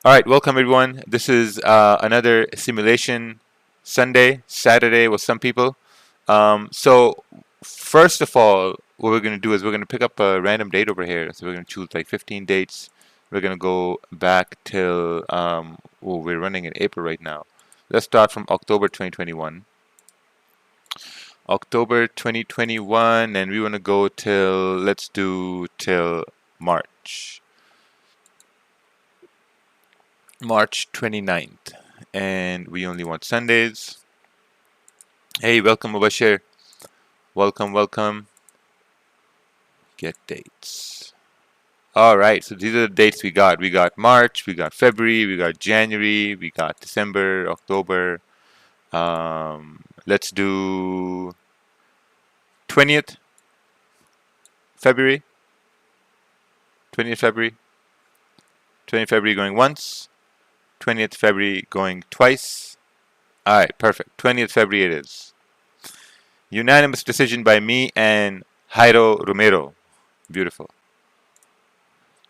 All right, welcome everyone. This is another simulation Saturday with some people. So first of all, what we're going to do is we're going to pick up a random date over here. So we're going to choose like 15 dates. We're going to go back till, well, we're running in April right now. Let's start from October 2021. October 2021, and we want to go till, let's do till March. March 29th, and we only want Sundays. Hey, welcome Mubashir. Welcome. Get dates. Alright, so these are the dates we got. We got March, we got February, we got January, we got December, October. Let's do 20th February. 20th February. 20th February going once. 20th February going twice. Alright, perfect. 20th February it is. Unanimous decision by me and Jairo Romero. Beautiful.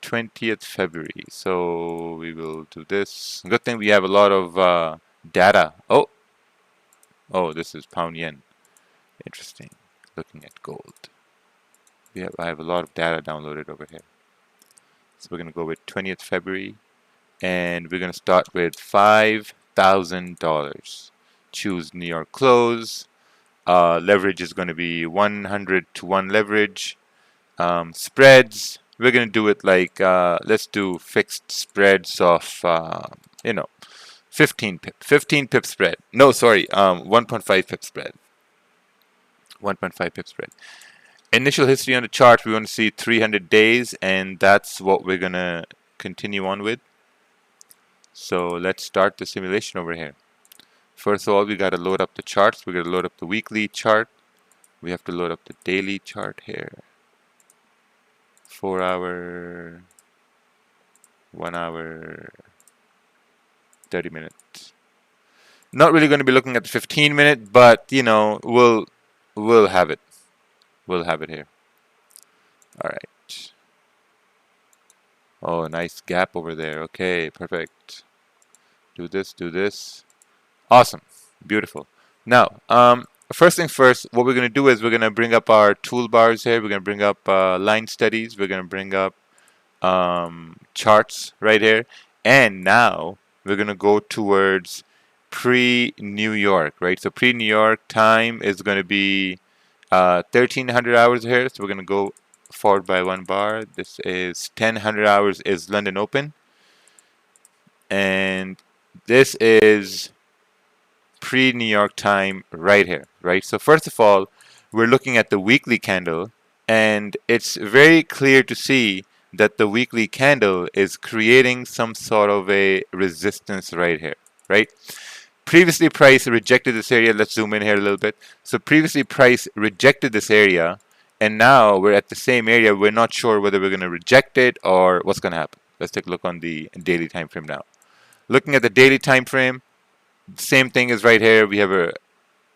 20th February. So we will do this. Good thing we have a lot of data. Oh, this is pound yen. Interesting. Looking at gold. I have a lot of data downloaded over here. So we're going to go with 20th February. And we're going to start with $5,000. Choose New York close. Leverage is going to be 100 to 1 leverage. Spreads, we're going to do it like, let's do fixed spreads of, 15 pip spread. No, sorry, 1.5 pip spread. 1.5 pip spread. Initial history on the chart, we want to see 300 days, and that's what we're going to continue on with. So let's start the simulation over here. First of all, we got to load up the charts. We're going to load up the weekly chart. We have to load up the daily chart here. 4 hour, 1 hour, 30 minutes. Not really going to be looking at the 15-minute, but we'll have it. We'll have it here. All right. Oh, nice gap over there. Okay, perfect. Do this. Awesome. Beautiful. Now, first thing first, what we're going to do is we're going to bring up our toolbars here. We're going to bring up line studies. We're going to bring up charts right here. And now we're going to go towards pre-New York, right? So pre-New York time is going to be 1,300 hours here. So we're going to go forward by 1 bar. This is 1,000 hours is London Open. And this is pre-New York time right here, right? So first of all, we're looking at the weekly candle, and it's very clear to see that the weekly candle is creating some sort of a resistance right here, right? Previously price rejected this area. Let's zoom in here a little bit. So previously price rejected this area, and now we're at the same area. We're not sure whether we're going to reject it or what's going to happen. Let's take a look on the daily time frame now. Looking at the daily time frame, same thing is right here. We have a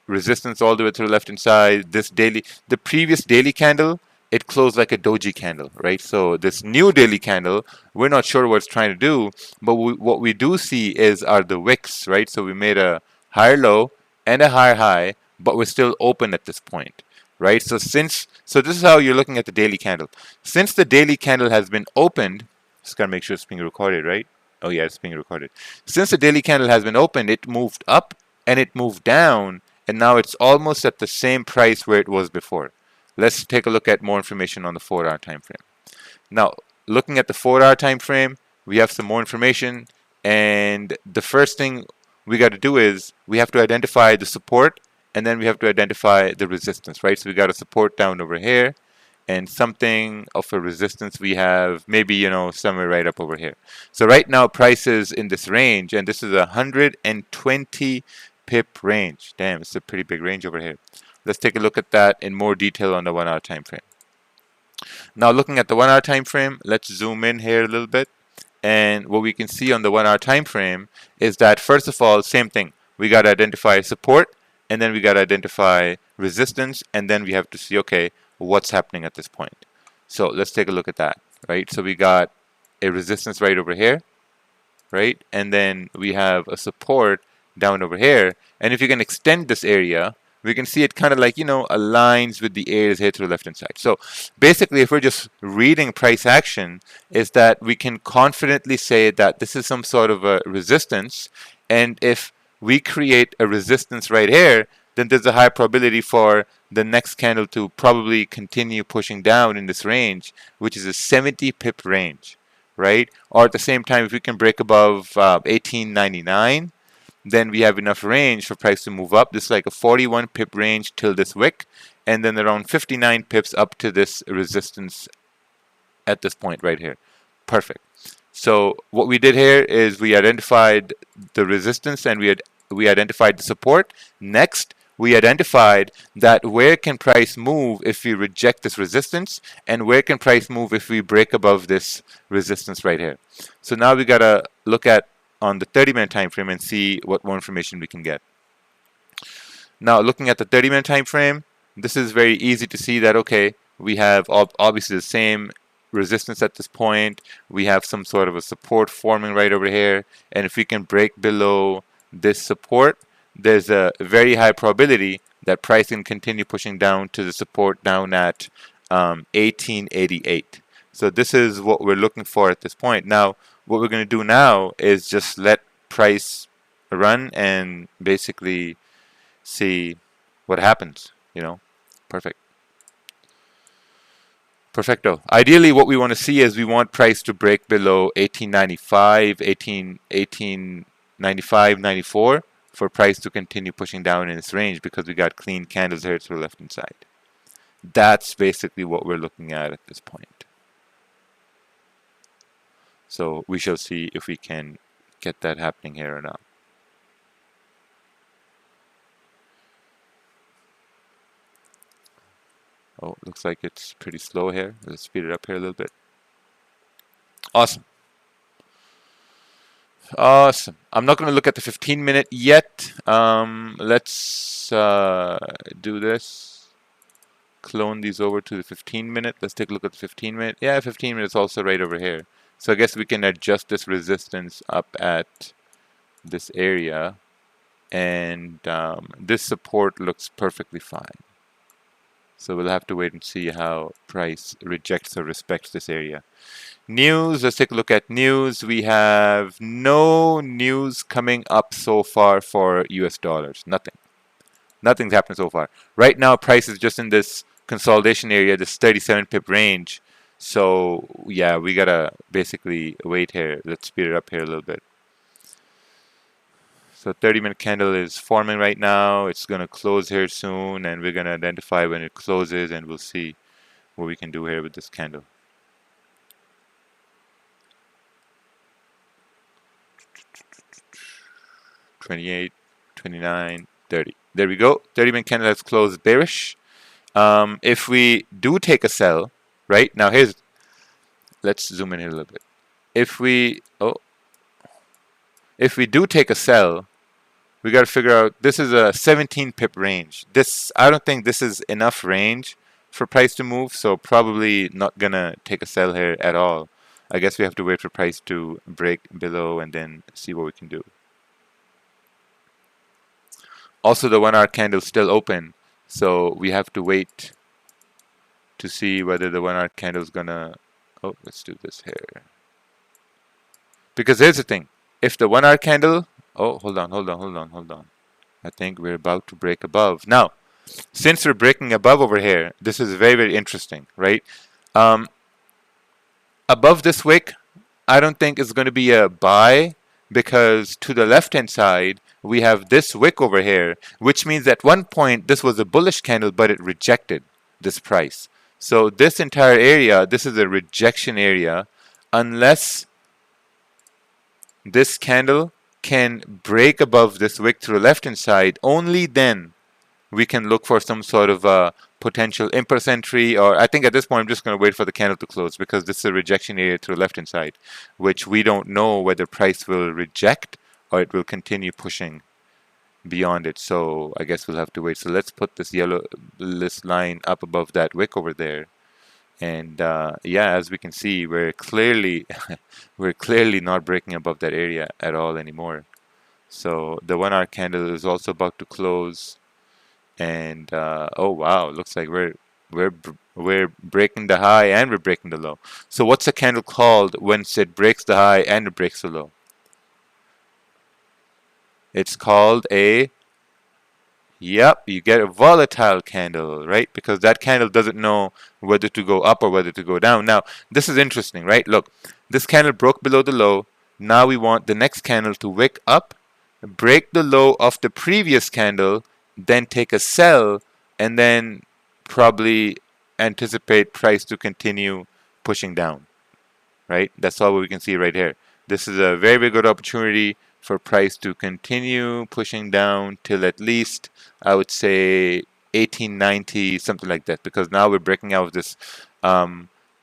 resistance all the way to the left hand side. The previous daily candle, it closed like a doji candle, right? So this new daily candle, we're not sure what it's trying to do, but what we do see are the wicks, right? So we made a higher low and a higher high, but we're still open at this point, right? So this is how you're looking at the daily candle. Since the daily candle has been opened, just gotta make sure it's being recorded, right? Oh yeah, it's being recorded. Since the daily candle has been opened, it moved up and it moved down, and now it's almost at the same price where it was before. Let's take a look at more information on the 4-hour time frame. Now, looking at the 4-hour time frame, we have some more information, and the first thing we got to do is we have to identify the support, and then we have to identify the resistance, right? So we got a support down over here, and something of a resistance we have maybe somewhere right up over here. So right now price is in this range, and this is a 120 pip range. Damn, it's a pretty big range over here. Let's take a look at that in more detail on the 1-hour time frame. Now looking at the 1-hour time frame, let's zoom in here a little bit, and what we can see on the 1-hour time frame is that first of all, same thing, we got to identify support, and then we got to identify resistance, and then we have to see, okay, what's happening at this point. So let's take a look at that, right? So we got a resistance right over here, right? And then we have a support down over here. And if you can extend this area, we can see it kind of like, aligns with the areas here to the left hand side. So basically, if we're just reading price action, is that we can confidently say that this is some sort of a resistance. And if we create a resistance right here, then there's a high probability for the next candle to probably continue pushing down in this range, which is a 70 pip range, right? Or at the same time, if we can break above 18.99, then we have enough range for price to move up. This is like a 41 pip range till this wick, and then around 59 pips up to this resistance at this point right here. Perfect. So what we did here is we identified the resistance and we identified the support. Next, we identified that where can price move if we reject this resistance, and where can price move if we break above this resistance right here. So now we gotta look at on the 30-minute time frame and see what more information we can get. Now looking at the 30-minute time frame, this is very easy to see that okay, we have obviously the same resistance at this point. We have some sort of a support forming right over here, and if we can break below this support, there's a very high probability that price can continue pushing down to the support down at 1888. So this is what we're looking for at this point. Now what we're going to do now is just let price run and basically see what happens. Perfect. Perfecto. Ideally, what we want to see is we want price to break below 1895, 1895, 94 for price to continue pushing down in this range because we got clean candles here to the left hand side. That's basically what we're looking at this point. So we shall see if we can get that happening here or not. Oh, looks like it's pretty slow here. Let's speed it up here a little bit. Awesome. Awesome. I'm not going to look at the 15-minute yet. Let's do this. Clone these over to the 15-minute. Let's take a look at the 15-minute. Yeah, 15 minutes also right over here. So I guess we can adjust this resistance up at this area. And this support looks perfectly fine. So we'll have to wait and see how price rejects or respects this area. News, let's take a look at news. We have no news coming up so far for US dollars. Nothing. Nothing's happened so far. Right now, price is just in this consolidation area, this 37 pip range. So yeah, we gotta basically wait here. Let's speed it up here a little bit. So 30-minute candle is forming right now. It's going to close here soon, and we're going to identify when it closes, and we'll see what we can do here with this candle. $28, $29, $30. There we go. 30-minute candle has closed bearish. If we do take a sell, right now, let's zoom in here a little bit. If we do take a sell, we got to figure out, this is a 17 pip range. I don't think this is enough range for price to move, so probably not gonna take a sell here at all. I guess we have to wait for price to break below and then see what we can do. Also, the 1 hour candle is still open, so we have to wait to see whether the 1 hour candle is gonna, let's do this here. Because here's the thing, if the 1 hour candle, hold on. I think we're about to break above. Now, since we're breaking above over here, this is very, very interesting, right? Above this wick, I don't think it's going to be a buy, because to the left-hand side, we have this wick over here, which means at one point, this was a bullish candle, but it rejected this price. So this entire area, this is a rejection area, unless this candle can break above this wick to the left hand side, only then we can look for some sort of a potential impulse entry, or I think at this point I'm just going to wait for the candle to close, because this is a rejection area to the left hand side, which we don't know whether price will reject or it will continue pushing beyond it. So I guess we'll have to wait. So let's put this line up above that wick over there, And yeah, as we can see, we're clearly we're clearly not breaking above that area at all anymore. So the 1 hour candle is also about to close, and oh wow, looks like we're breaking the high and we're breaking the low. So what's a candle called when it breaks the high and it breaks the low? It's called a, yep, you get a volatile candle, right? Because that candle doesn't know whether to go up or whether to go down. Now, this is interesting, right? Look, this candle broke below the low. Now we want the next candle to wick up, break the low of the previous candle, then take a sell, and then probably anticipate price to continue pushing down, right? That's all we can see right here. This is a very, very good opportunity for price to continue pushing down till at least, I would say, 1890, something like that, because now we're breaking out of this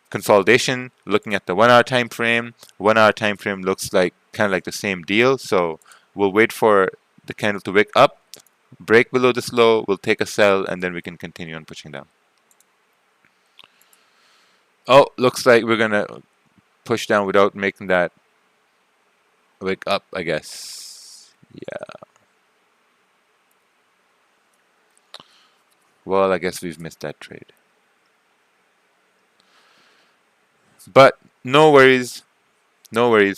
consolidation. Looking at the 1 hour time frame, 1 hour time frame looks like kind of like the same deal. So we'll wait for the candle to wick up, break below this low, we'll take a sell, and then we can continue on pushing down. Oh, looks like we're gonna push down without making that wick up, I guess. Yeah. Well, I guess we've missed that trade. But no worries,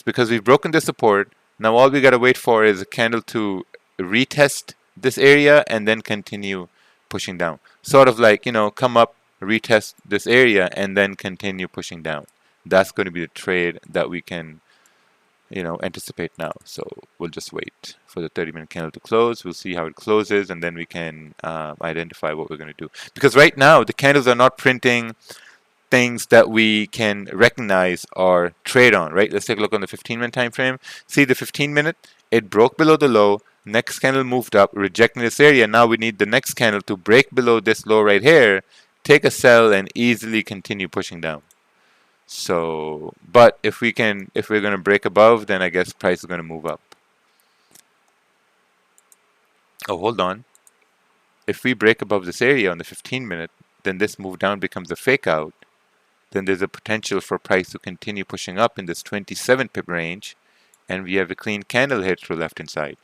because we've broken the support. Now all we gotta wait for is a candle to retest this area and then continue pushing down. Sort of like, come up, retest this area, and then continue pushing down. That's going to be the trade that we can, anticipate now. So we'll just wait for the 30-minute candle to close. We'll see how it closes, and then we can identify what we're going to do. Because right now, the candles are not printing things that we can recognize or trade on, right? Let's take a look on the 15-minute time frame. See the 15-minute, it broke below the low. Next candle moved up, rejecting this area. Now we need the next candle to break below this low right here, take a sell, and easily continue pushing down. So, but if we're going to break above, then I guess price is going to move up. Oh, hold on. If we break above this area on the 15-minute, then this move down becomes a fake out. Then there's a potential for price to continue pushing up in this 27 pip range, and we have a clean candle here to the left hand side.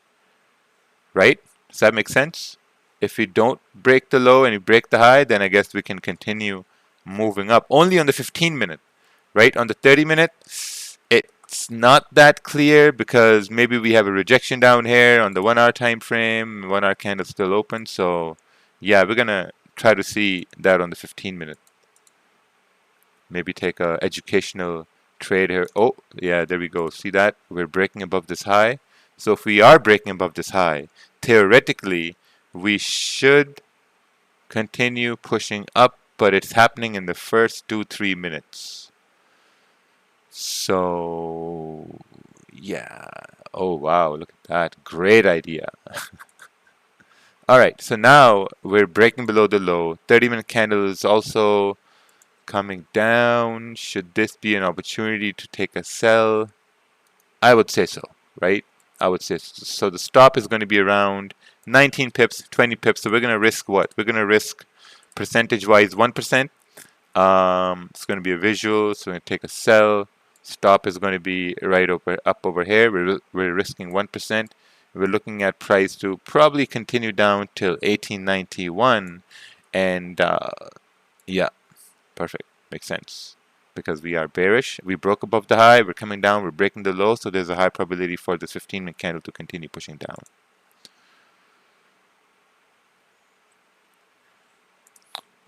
Right? Does that make sense? If we don't break the low and we break the high, then I guess we can continue moving up. Only on the 15-minute, right? On the 30-minute, it's not that clear because maybe we have a rejection down here on the 1 hour time frame. 1 hour candle still open. So yeah, we're going to try to see that on the 15-minute. Maybe take a educational trade here. Oh, yeah, there we go. See that? We're breaking above this high. So if we are breaking above this high, theoretically, we should continue pushing up, but it's happening in the first 2-3 minutes. So, yeah. Oh, wow, look at that. Great idea. All right, so now we're breaking below the low. 30-minute candle is also coming down. Should this be an opportunity to take a sell? I would say so, right? I would say so. So the stop is going to be around 19 pips, 20 pips. So we're going to risk what? We're going to risk percentage-wise 1%. It's going to be a visual, so we're going to take a sell. Stop is going to be right up over here. We're risking 1%. We're looking at price to probably continue down till 1891, and yeah, perfect, makes sense. Because we are bearish, we broke above the high, we're coming down, we're breaking the low, so there's a high probability for this 15-minute candle to continue pushing down.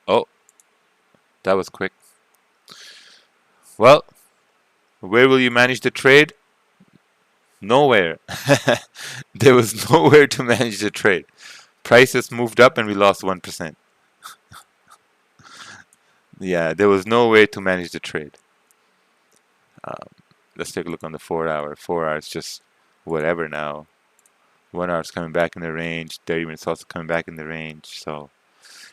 Oh, that was quick. Well, where will you manage the trade? Nowhere. There was nowhere to manage the trade. Prices moved up and we lost 1%. Yeah, there was no way to manage the trade. Let's take a look on the 4 hour. 4 hours just whatever now. 1 hour is coming back in the range. 30 minutes also coming back in the range. So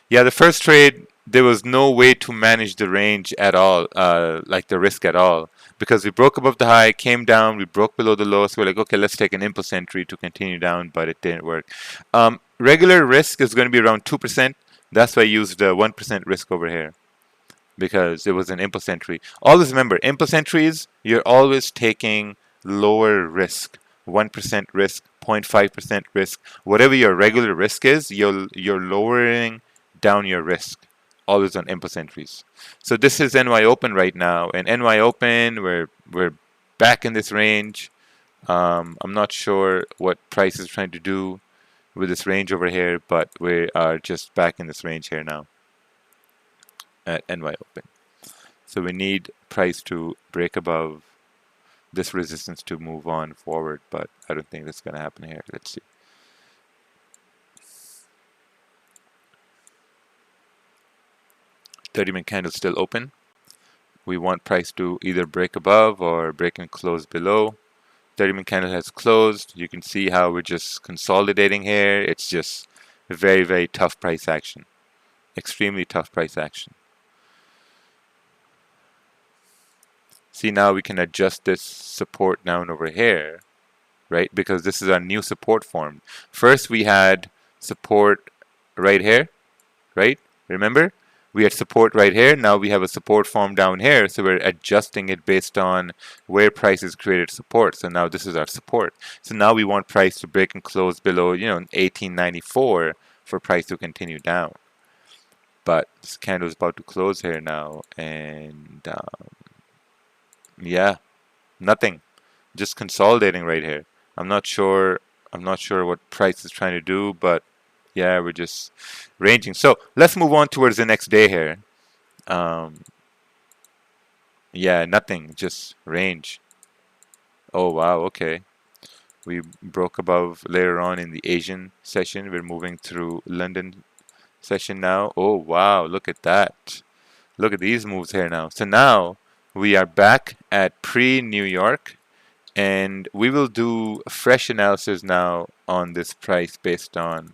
yeah, the first trade, there was no way to manage the range at all, like the risk at all. Because we broke above the high, came down, we broke below the low, so we're like, okay, let's take an impulse entry to continue down, but it didn't work. Regular risk is going to be around 2%. That's why I used 1% risk over here. because it was an impulse entry. Always remember, impulse entries, you're always taking lower risk, 1% risk, 0.5% risk, whatever your regular risk is, you're lowering down your risk, always on impulse entries. So this is NY Open right now, and NY Open, we're back in this range. I'm not sure what price is trying to do with this range over here, but we are just back in this range here now at NY Open. So we need price to break above this resistance to move on forward, but I don't think that's going to happen here. Let's see. $30-minute candle still open. We want price to either break above or break and close below. 30-minute candle has closed. You can see how we're just consolidating here. It's just a very, very tough price action. Extremely tough price action. See, now we can adjust this support down over here, right? Because this is our new support form. First, we had support right here, right? Remember? We had support right here. Now we have a support form down here. So we're adjusting it based on where prices created support. So now this is our support. So now we want price to break and close below, 1894 for price to continue down. But this candle is about to close here now. And yeah, nothing. Just consolidating right here. I'm not sure what price is trying to do, but yeah, we're just ranging. So let's move on towards the next day here. Yeah, nothing, just range. Oh wow, okay. We broke above later on in the Asian session. We're moving through London session now. Oh wow, look at that. Look at these moves here now. So now we are back at pre-New York, and we will do a fresh analysis now on this price based on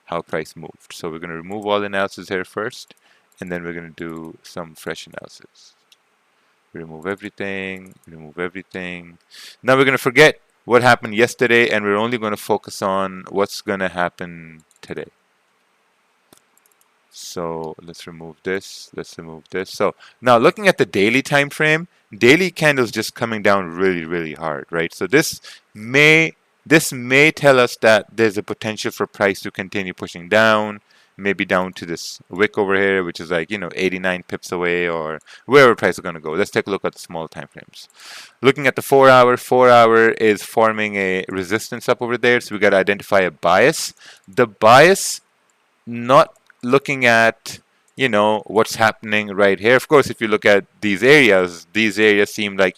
how price moved. So we're going to remove all the analysis here first, and then we're going to do some fresh analysis. Remove everything, remove everything. Now we're going to forget what happened yesterday, and we're only going to focus on what's going to happen today. So let's remove this, let's remove this. So now looking at the daily time frame, daily candles just coming down really, really hard, right? So this may tell us that there's a potential for price to continue pushing down, maybe down to this wick over here, which is like, 89 pips away, or wherever price is going to go. Let's take a look at the small time frames. Looking at the 4-hour is forming a resistance up over there, so we got to identify a bias. The bias, not looking at what's happening right here. Of course, if you look at these areas seem like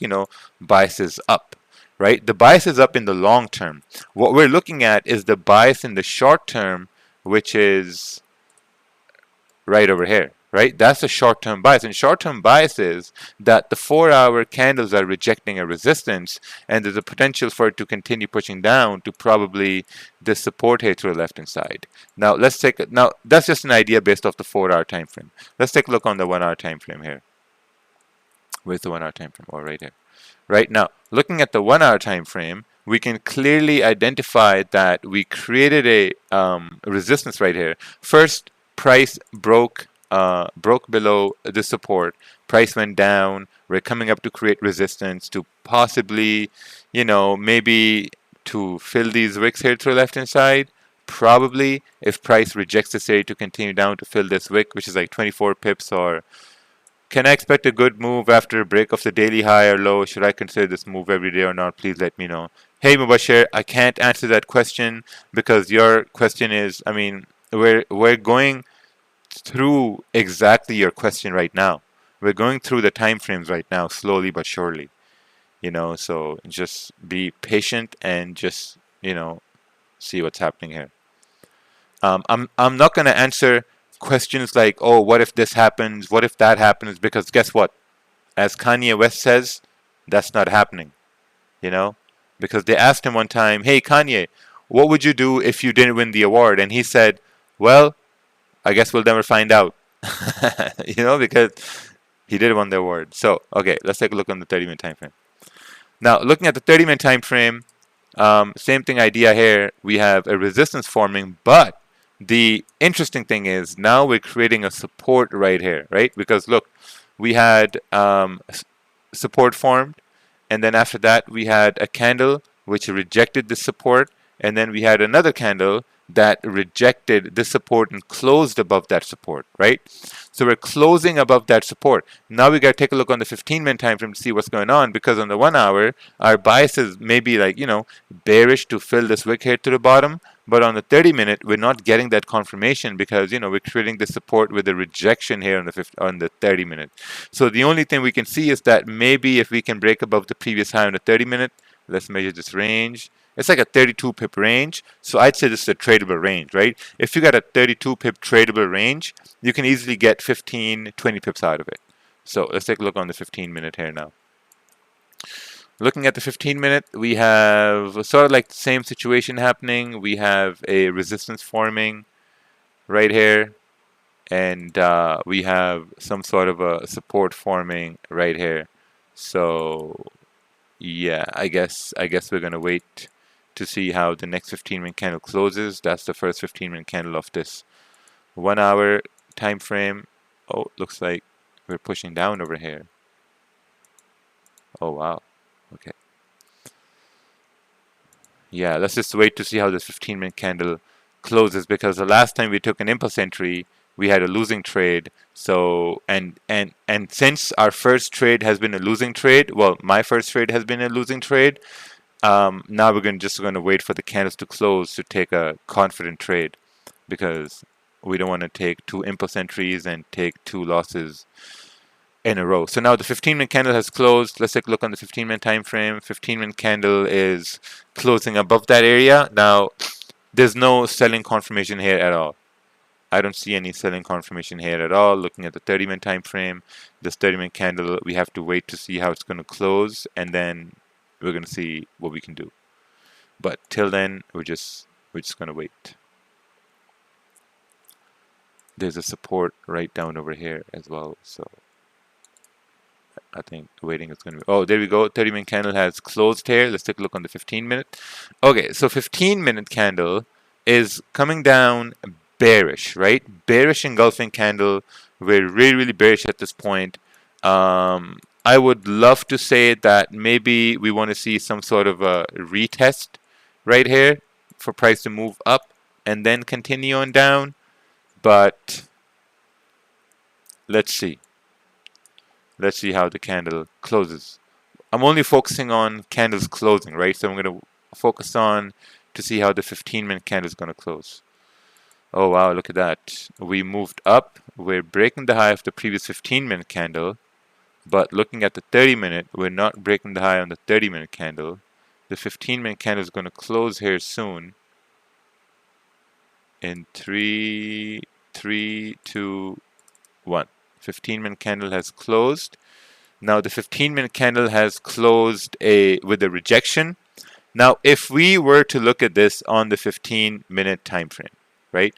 biases up, right? The bias is up in the long term. What we're looking at is the bias in the short term, which is right over here, right? That's a short-term bias. And short-term bias is that the 4-hour candles are rejecting a resistance, and there's a potential for it to continue pushing down to probably this support here to the left-hand side. Now that's just an idea based off the 4-hour time frame. Let's take a look on the 1-hour time frame here. Where's the 1-hour time frame? Oh, right here. Right now, looking at the 1-hour time frame, we can clearly identify that we created a resistance right here. First, price broke below the support. Price went down. We're coming up to create resistance to possibly, maybe to fill these wicks here to the left hand side. Probably, if price rejects this area, to continue down to fill this wick, which is like 24 pips. Or can I expect a good move after a break of the daily high or low? Should I consider this move every day or not? Please let me know. Hey Mubashir, I can't answer that question because your question is, we're going through exactly your question right now. We're going through the time frames right now, slowly but surely. So just be patient and just see what's happening here. I'm not going to answer questions like, oh, what if this happens, what if that happens, because guess what? As Kanye West says, that's not happening. Because they asked him one time, hey Kanye, what would you do if you didn't win the award? And he said, well, I guess we'll never find out. Because he did win the award. So, okay, let's take a look on the 30-minute time frame. Now, looking at the 30-minute time frame, same thing idea here. We have a resistance forming, but the interesting thing is now we're creating a support right here, right? Because look, we had support formed, and then after that we had a candle which rejected the support, and then we had another candle that rejected the support and closed above that support, right? So we're closing above that support. Now we got to take a look on the 15-minute time frame to see what's going on, because on the 1 hour, our bias is maybe like, bearish to fill this wick here to the bottom. But on the 30-minute, we're not getting that confirmation because, we're creating the support with a rejection here on the 30-minute. So the only thing we can see is that maybe if we can break above the previous high on the 30-minute, let's measure this range. It's like a 32 pip range. So I'd say this is a tradable range, right? If you got a 32 pip tradable range, you can easily get 15, 20 pips out of it. So let's take a look on the 15-minute here now. Looking at the 15-minute, we have sort of like the same situation happening. We have a resistance forming right here, and we have some sort of a support forming right here. So yeah, I guess we're gonna wait to see how the next 15-minute candle closes. That's the first 15-minute candle of this 1 hour time frame. Oh, looks like we're pushing down over here. Oh wow. Okay. Yeah, let's just wait to see how this 15-minute candle closes, because the last time we took an impulse entry, we had a losing trade. So and since our first trade has been a losing trade, well, my first trade has been a losing trade. Now we're just going to wait for the candles to close to take a confident trade, because we don't want to take 2 impulse entries and take 2 losses in a row. So now the 15-minute candle has closed. Let's take a look on the 15-minute time frame. 15-minute candle is closing above that area. Now there's no selling confirmation here at all. I don't see any selling confirmation here at all. Looking at the 30-minute time frame, this 30-minute candle, we have to wait to see how it's going to close, and then we're going to see what we can do. But till then, we're just going to wait. There's a support right down over here as well, so I think waiting is going to be... Oh, there we go. 30-minute candle has closed here. Let's take a look on the 15-minute. Okay, so 15-minute candle is coming down bearish, right? Bearish engulfing candle. We're really, really bearish at this point. I would love to say that maybe we want to see some sort of a retest right here for price to move up and then continue on down. But let's see. Let's see how the candle closes. I'm only focusing on candles closing, right? So I'm going to focus on to see how the 15-minute candle is going to close. Oh, wow, look at that. We moved up. We're breaking the high of the previous 15-minute candle. But looking at the 30-minute, we're not breaking the high on the 30-minute candle. The 15-minute candle is going to close here soon. In 3, 2, 1. 15-minute candle has closed. Now the 15-minute candle has closed with a rejection. Now if we were to look at this on the 15-minute time frame, right?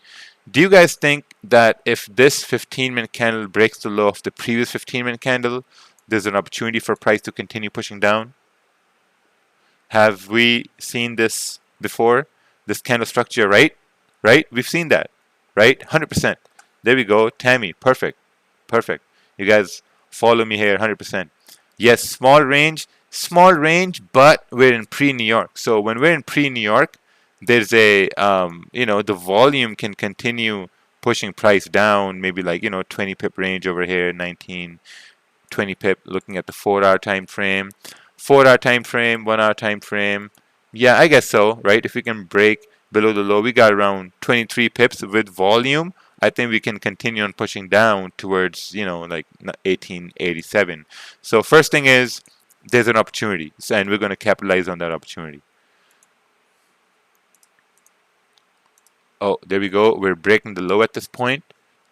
Do you guys think that if this 15-minute candle breaks the low of the previous 15-minute candle, there's an opportunity for price to continue pushing down? Have we seen this before? This candle structure, right? Right? We've seen that, right? 100%. There we go. Tammy, perfect. Perfect. You guys follow me here 100%. Yes, small range, but we're in pre-New York. So when we're in pre-New York, there's a, the volume can continue pushing price down, maybe like, 20 pip range over here, 19, 20 pip, looking at the 4-hour time frame. 4-hour time frame, 1-hour time frame. Yeah, I guess so, right? If we can break below the low, we got around 23 pips with volume. I think we can continue on pushing down towards, like 1887. So first thing is, there's an opportunity, and we're going to capitalize on that opportunity. Oh, there we go. We're breaking the low at this point,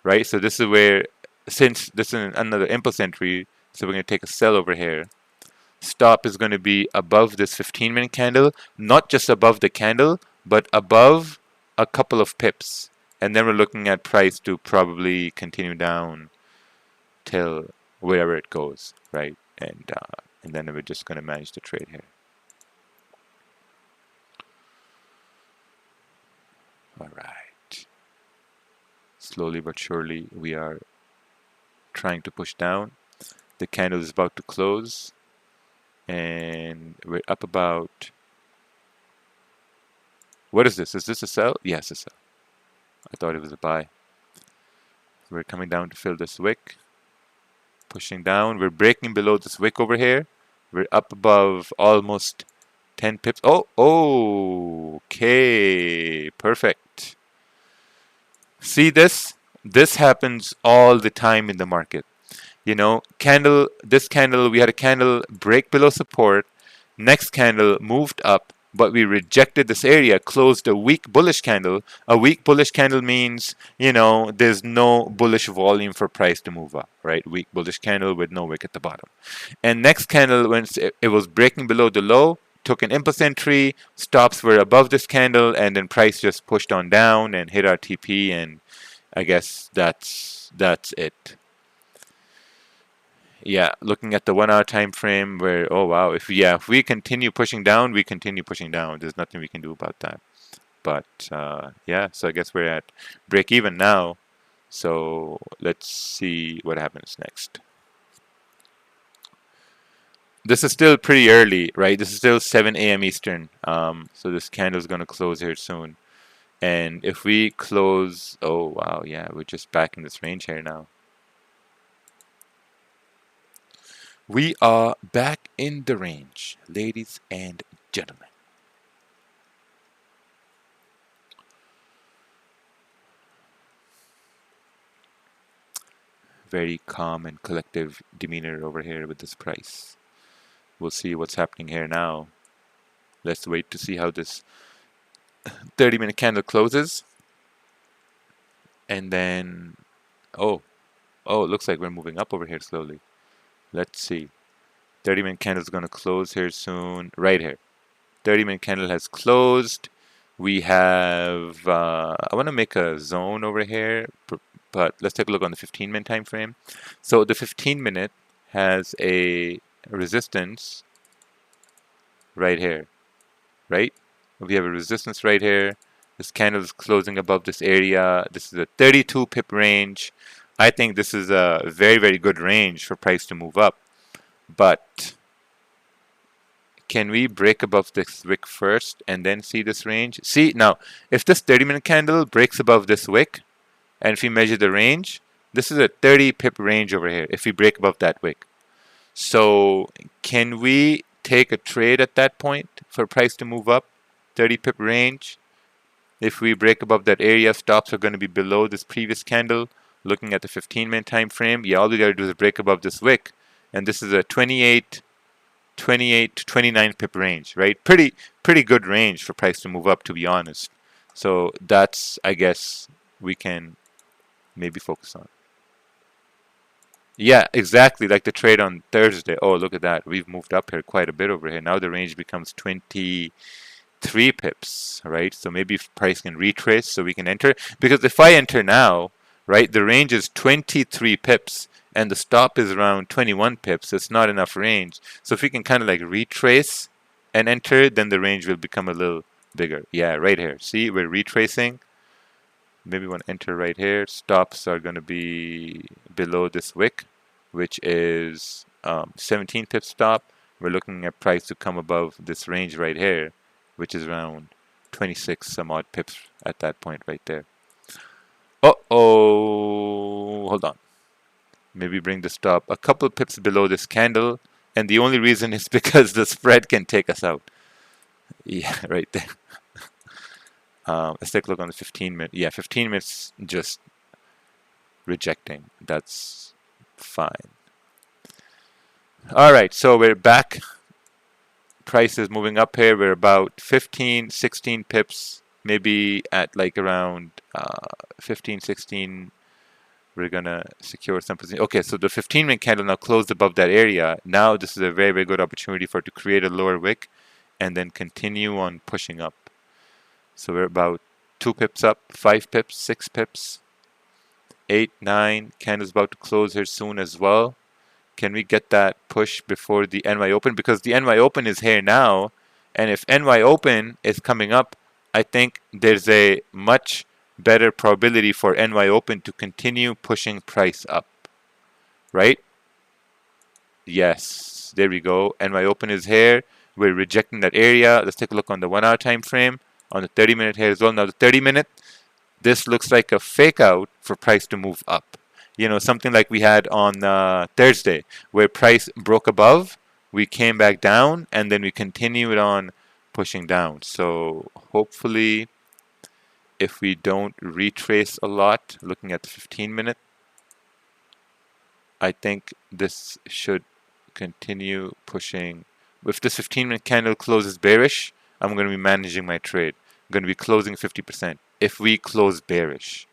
right? So this is where, since this is another impulse entry, so we're going to take a sell over here. Stop is going to be above this 15-minute candle, not just above the candle, but above a couple of pips. And then we're looking at price to probably continue down till wherever it goes, right? And then we're just going to manage the trade here. All right. Slowly but surely, we are trying to push down. The candle is about to close, and we're up about, what is this? Is this a sell? Yes, a sell. I thought it was a buy. We're coming down to fill this wick, pushing down. We're breaking below this wick over here. We're up above almost 10 pips. Oh, okay, perfect. See this? This happens all the time in the market. You know, this candle, we had a candle break below support. Next candle moved up, but we rejected this area, closed a weak bullish candle. A weak bullish candle means, you know, there's no bullish volume for price to move up, right? Weak bullish candle with no wick at the bottom. And next candle, when it was breaking below the low, took an impulse entry, stops were above this candle, and then price just pushed on down and hit our TP, and I guess that's it. Yeah, looking at the 1 hour time frame, where, oh wow, if we continue pushing down, we continue pushing down. There's nothing we can do about that. But yeah, so I guess we're at break even now. So let's see what happens next. This is still pretty early, right? This is still 7 a.m. Eastern. So this candle is going to close here soon. And if we close, oh wow, yeah, we're just back in this range here now. We are back in the range, ladies and gentlemen. Very calm and collective demeanor over here with this price. We'll see what's happening here now. Let's wait to see how this 30-minute candle closes. And then, oh, it looks like we're moving up over here slowly. Let's see. 30-minute candle is going to close here soon. Right here. 30-minute candle has closed. We have, I want to make a zone over here, but let's take a look on the 15-minute time frame. So the 15-minute has a resistance right here, right? We have a resistance right here. This candle is closing above this area. This is a 32 pip range. I think this is a very, very good range for price to move up. But can we break above this wick first and then see this range? See, now, if this 30-minute candle breaks above this wick, and if we measure the range, this is a 30 pip range over here, if we break above that wick. So can we take a trade at that point for price to move up? 30 pip range. If we break above that area, stops are going to be below this previous candle. Looking at the 15-minute time frame, yeah, all we got to do is break above this wick. And this is a 28 to 29 pip range, right? Pretty good range for price to move up, to be honest. So that's, I guess, we can maybe focus on. Yeah, exactly, like the trade on Thursday. Oh, look at that. We've moved up here quite a bit over here. Now the range becomes 23 pips, right? So maybe if price can retrace so we can enter. Because if I enter now, right, the range is 23 pips and the stop is around 21 pips. So it's not enough range. So if we can kind of like retrace and enter, then the range will become a little bigger. Yeah, right here. See, we're retracing. Maybe we want to enter right here. Stops are going to be below this wick, which is 17 pip stop. We're looking at price to come above this range right here, which is around 26 some odd pips at that point right there. Uh-oh, hold on. Maybe bring the stop a couple pips below this candle, and the only reason is because the spread can take us out. Yeah, right there. Let's take a look on the 15-minute. Yeah, 15 minutes just rejecting. That's fine. All right, so we're back. Price is moving up here. We're about 15, 16 pips, maybe at like around 15, 16. We're going to secure some position. Okay, so the 15-minute candle now closed above that area. Now this is a very, very good opportunity for it to create a lower wick and then continue on pushing up. So we're about 2 pips up, 5 pips, 6 pips, 8, 9. Candle's about to close here soon as well. Can we get that push before the NY Open? Because the NY Open is here now. And if NY Open is coming up, I think there's a much better probability for NY Open to continue pushing price up. Right? Yes, there we go. NY open is here. We're rejecting that area. Let's take a look on the 1 hour time frame, on the 30-minute here as well. Now the 30-minute, this looks like a fake out for price to move up. You know, something like we had on Thursday, where price broke above, we came back down, and then we continued on pushing down. So hopefully, if we don't retrace a lot, looking at the 15-minute, I think this should continue pushing. If this 15-minute candle closes bearish, I'm going to be managing my trade. I'm going to be closing 50% if we close bearish.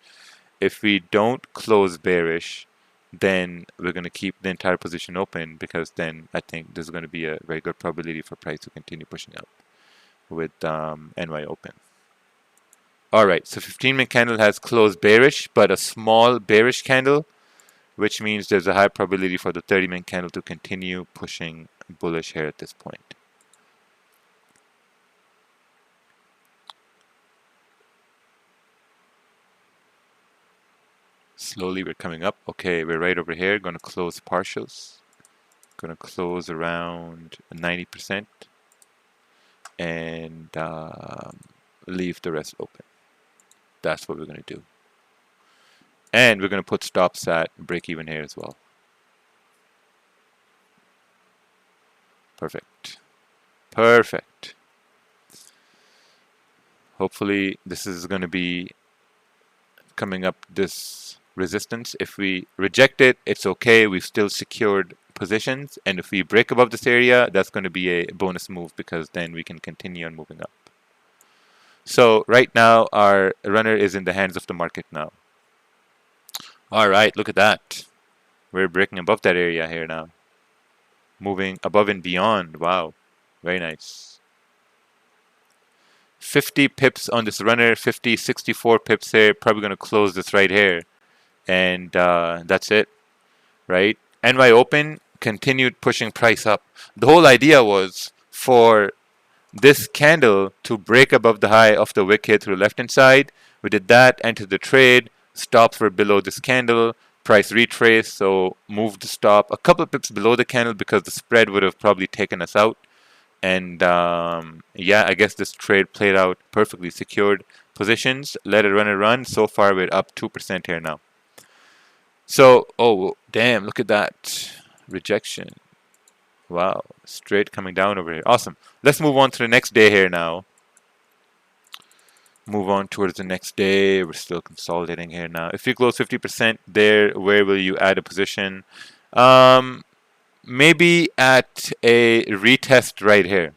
If we don't close bearish, then we're going to keep the entire position open, because then I think there's going to be a very good probability for price to continue pushing up with NY open. Alright, so 15-minute candle has closed bearish, but a small bearish candle, which means there's a high probability for the 30-minute candle to continue pushing bullish here at this point. Slowly we're coming up. Okay, we're right over here. Going to close partials. Going to close around 90% and leave the rest open. That's what we're going to do. And we're going to put stops at break even here as well. Perfect. Perfect. Hopefully this is going to be coming up this resistance. If we reject it, it's okay. We've still secured positions. And if we break above this area, that's going to be a bonus move, because then we can continue on moving up. So right now, our runner is in the hands of the market now. All right, look at that. We're breaking above that area here now. Moving above and beyond. Wow, very nice. 50 pips on this runner, 50, 64 pips here. Probably going to close this right here. And that's it, right? NY open continued pushing price up. The whole idea was for this candle to break above the high of the wick here through the left hand side. We did that, entered the trade, stops were below this candle, price retrace, so moved the stop a couple of pips below the candle because the spread would have probably taken us out. And yeah, I guess this trade played out perfectly. Secured positions, let it run. So far we're up 2% here now. So, oh damn, look at that rejection. Wow, straight coming down over here. Awesome. Let's move on to the next day here now. Move on towards the next day. We're still consolidating here now. If you close 50% there, where will you add a position? Maybe at a retest right here.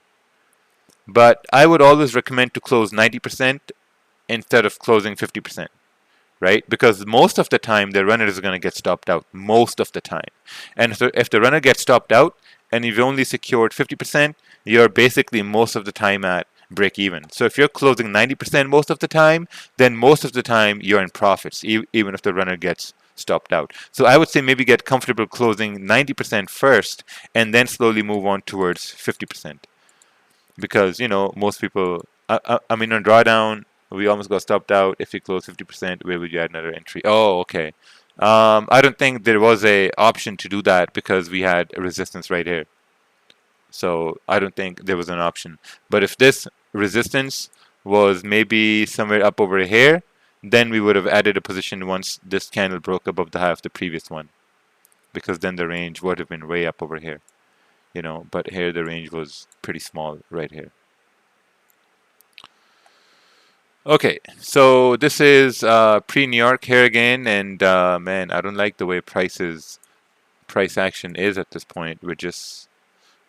But I would always recommend to close 90% instead of closing 50%. Right? Because most of the time the runner is going to get stopped out. Most of the time. And so if the runner gets stopped out and you've only secured 50%, you're basically most of the time at break even. So if you're closing 90% most of the time, then most of the time you're in profits, even if the runner gets stopped out. So I would say maybe get comfortable closing 90% first and then slowly move on towards 50%. Because, you know, most people, I mean, on drawdown, we almost got stopped out. If you close 50%, where would you add another entry? Oh, okay. I don't think there was a option to do that because we had a resistance right here. So I don't think there was an option. But if this resistance was maybe somewhere up over here, then we would have added a position once this candle broke above the high of the previous one. Because then the range would have been way up over here. You know, but here the range was pretty small right here. Okay, so this is pre-New York here again, and man, I don't like the way price action is at this point. We're just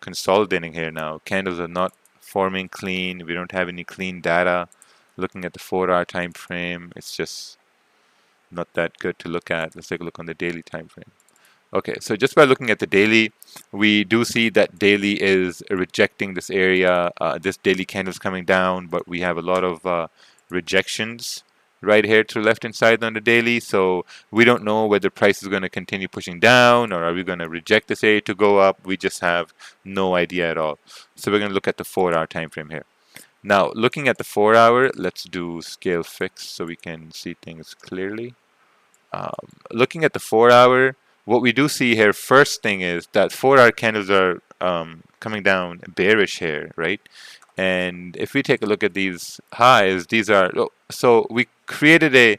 consolidating here now. Candles are not forming clean. We don't have any clean data. Looking at the 4-hour time frame, it's just not that good to look at. Let's take a look on the daily time frame. Okay, so just by looking at the daily, we do see that daily is rejecting this area. This daily candle is coming down, but we have a lot of rejections right here to the left hand side on the daily. So we don't know whether price is going to continue pushing down or are we going to reject this area to go up. We just have no idea at all. So we're going to look at the 4-hour time frame here. Now, looking at the 4-hour, let's do scale fix so we can see things clearly. Looking at the 4-hour, what we do see here, first thing is that 4-hour candles are coming down bearish here, right? And if we take a look at these highs, these are, so we created a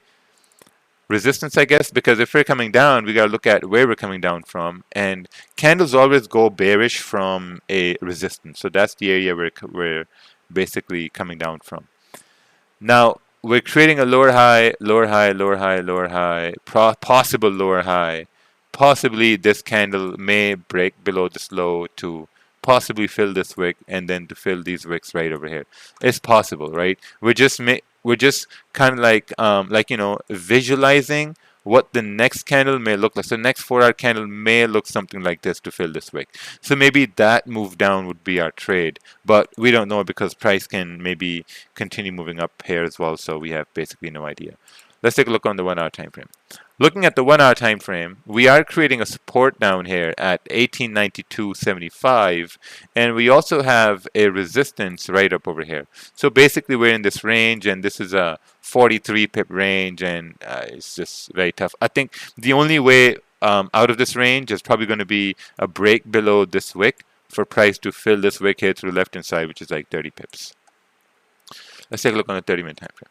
resistance, I guess, because if we're coming down, we got to look at where we're coming down from. And candles always go bearish from a resistance. So that's the area where we're basically coming down from. Now, we're creating a lower high, lower high, lower high, lower high, possible lower high. Possibly this candle may break below this low to possibly fill this wick and then to fill these wicks right over here. It's possible, right? We're just kind of like visualizing what the next candle may look like. So next 4-hour candle may look something like this to fill this wick. So maybe that move down would be our trade, but we don't know because price can maybe continue moving up here as well. So we have basically no idea. Let's take a look on the 1-hour time frame. Looking at the 1-hour time frame, we are creating a support down here at 1892.75, and we also have a resistance right up over here. So basically we're in this range, and this is a 43 pip range, and it's just very tough. I think the only way out of this range is probably going to be a break below this wick for price to fill this wick here to the left hand side, which is like 30 pips. Let's take a look on the 30-minute time frame.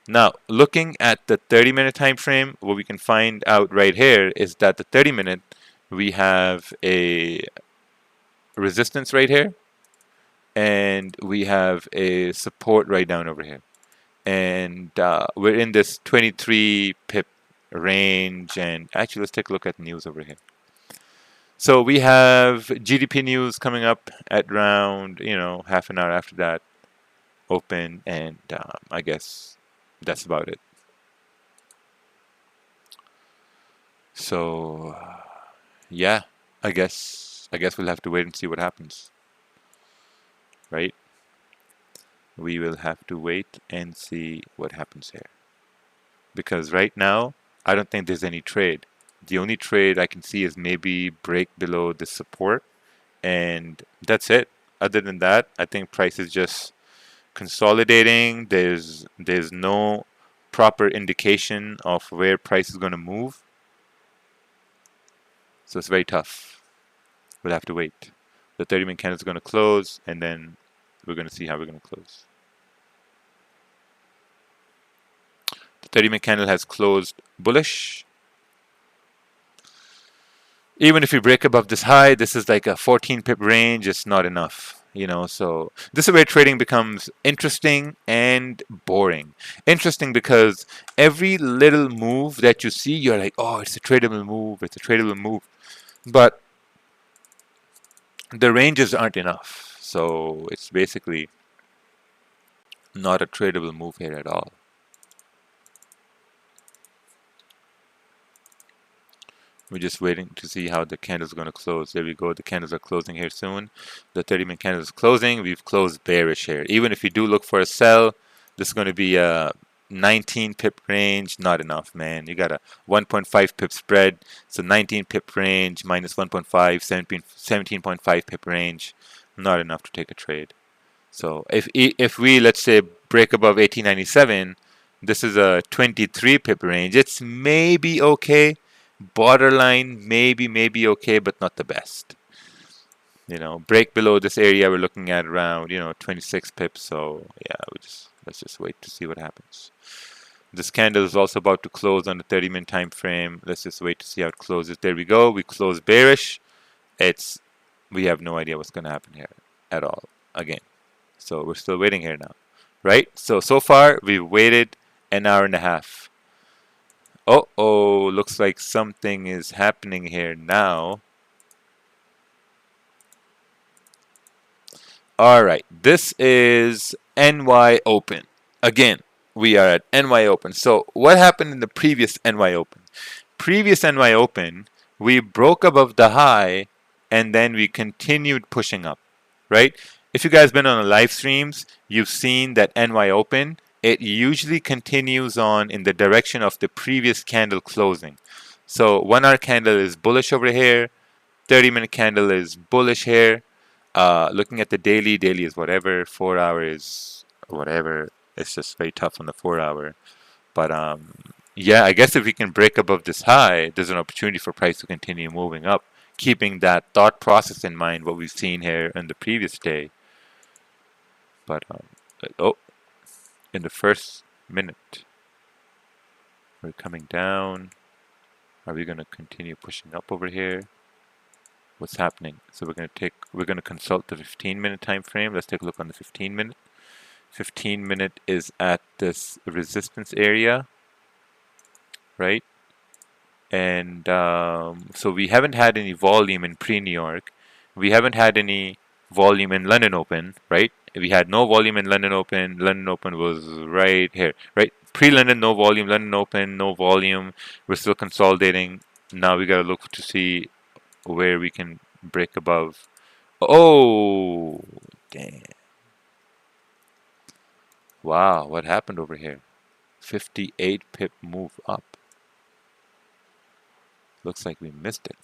Now, looking at the 30-minute time frame, what we can find out right here is that the 30-minute, we have a resistance right here, and we have a support right down over here. And we're in this 23 pip range, and actually let's take a look at news over here. So we have GDP news coming up at around, half an hour after that open, and I guess that's about it. So yeah, I guess we'll have to wait and see what happens, right? We will have to wait and see what happens here, because right now I don't think there's any trade. The only trade I can see is maybe break below the support, and that's it. Other than that, I think price is just consolidating. There's no proper indication of where price is going to move, so it's very tough. We'll have to wait. The 30-minute candle is going to close, and then we're going to see how we're going to close. The 30-minute candle has closed bullish. Even if we break above this high, this is like a 14 pip range. It's not enough. So this is where trading becomes interesting and boring. Interesting because every little move that you see, you're like, oh, it's a tradable move, it's a tradable move. But the ranges aren't enough. So it's basically not a tradable move here at all. We're just waiting to see how the candles are going to close. There we go. The candles are closing here soon. The 30-minute candle is closing. We've closed bearish here. Even if you do look for a sell, this is going to be a 19 pip range. Not enough, man. You got a 1.5 pip spread. So 19 pip range minus 1.5, 17.5 pip range. Not enough to take a trade. So if we, let's say, break above 1897, this is a 23 pip range. It's maybe okay. Borderline, maybe okay, but not the best. Break below this area, we're looking at around 26 pips. So yeah, let's just wait to see what happens. This candle is also about to close on the 30-minute time frame. Let's just wait to see how it closes. There we go. We close bearish. We have no idea what's going to happen here at all again. So we're still waiting here now, right? So far we've waited an hour and a half. Oh, looks like something is happening here now. All right, this is NY Open. Again, we are at NY Open. So what happened in the previous NY Open? Previous NY Open, we broke above the high, and then we continued pushing up, right? If you guys been on the live streams, you've seen that NY Open, it usually continues on in the direction of the previous candle closing. So 1-hour candle is bullish over here. 30-minute candle is bullish here. Looking at the daily is whatever. 4-hour is whatever. It's just very tough on the 4-hour. But Yeah, I guess if we can break above this high, there's an opportunity for price to continue moving up, keeping that thought process in mind, what we've seen here in the previous day. But oh, in the first minute, we're coming down. Are we going to continue pushing up over here? What's happening? So we're going to consult the 15-minute time frame. Let's take a look on the 15-minute. 15-minute is at this resistance area, right? And so we haven't had any volume in pre-New York. We haven't had any volume in London Open, right? We had no volume in London Open. London Open was right here, right? Pre-London, no volume. London Open, no volume. We're still consolidating. Now we gotta look to see where we can break above. Oh, damn. Wow, what happened over here? 58 pip move up. Looks like we missed it.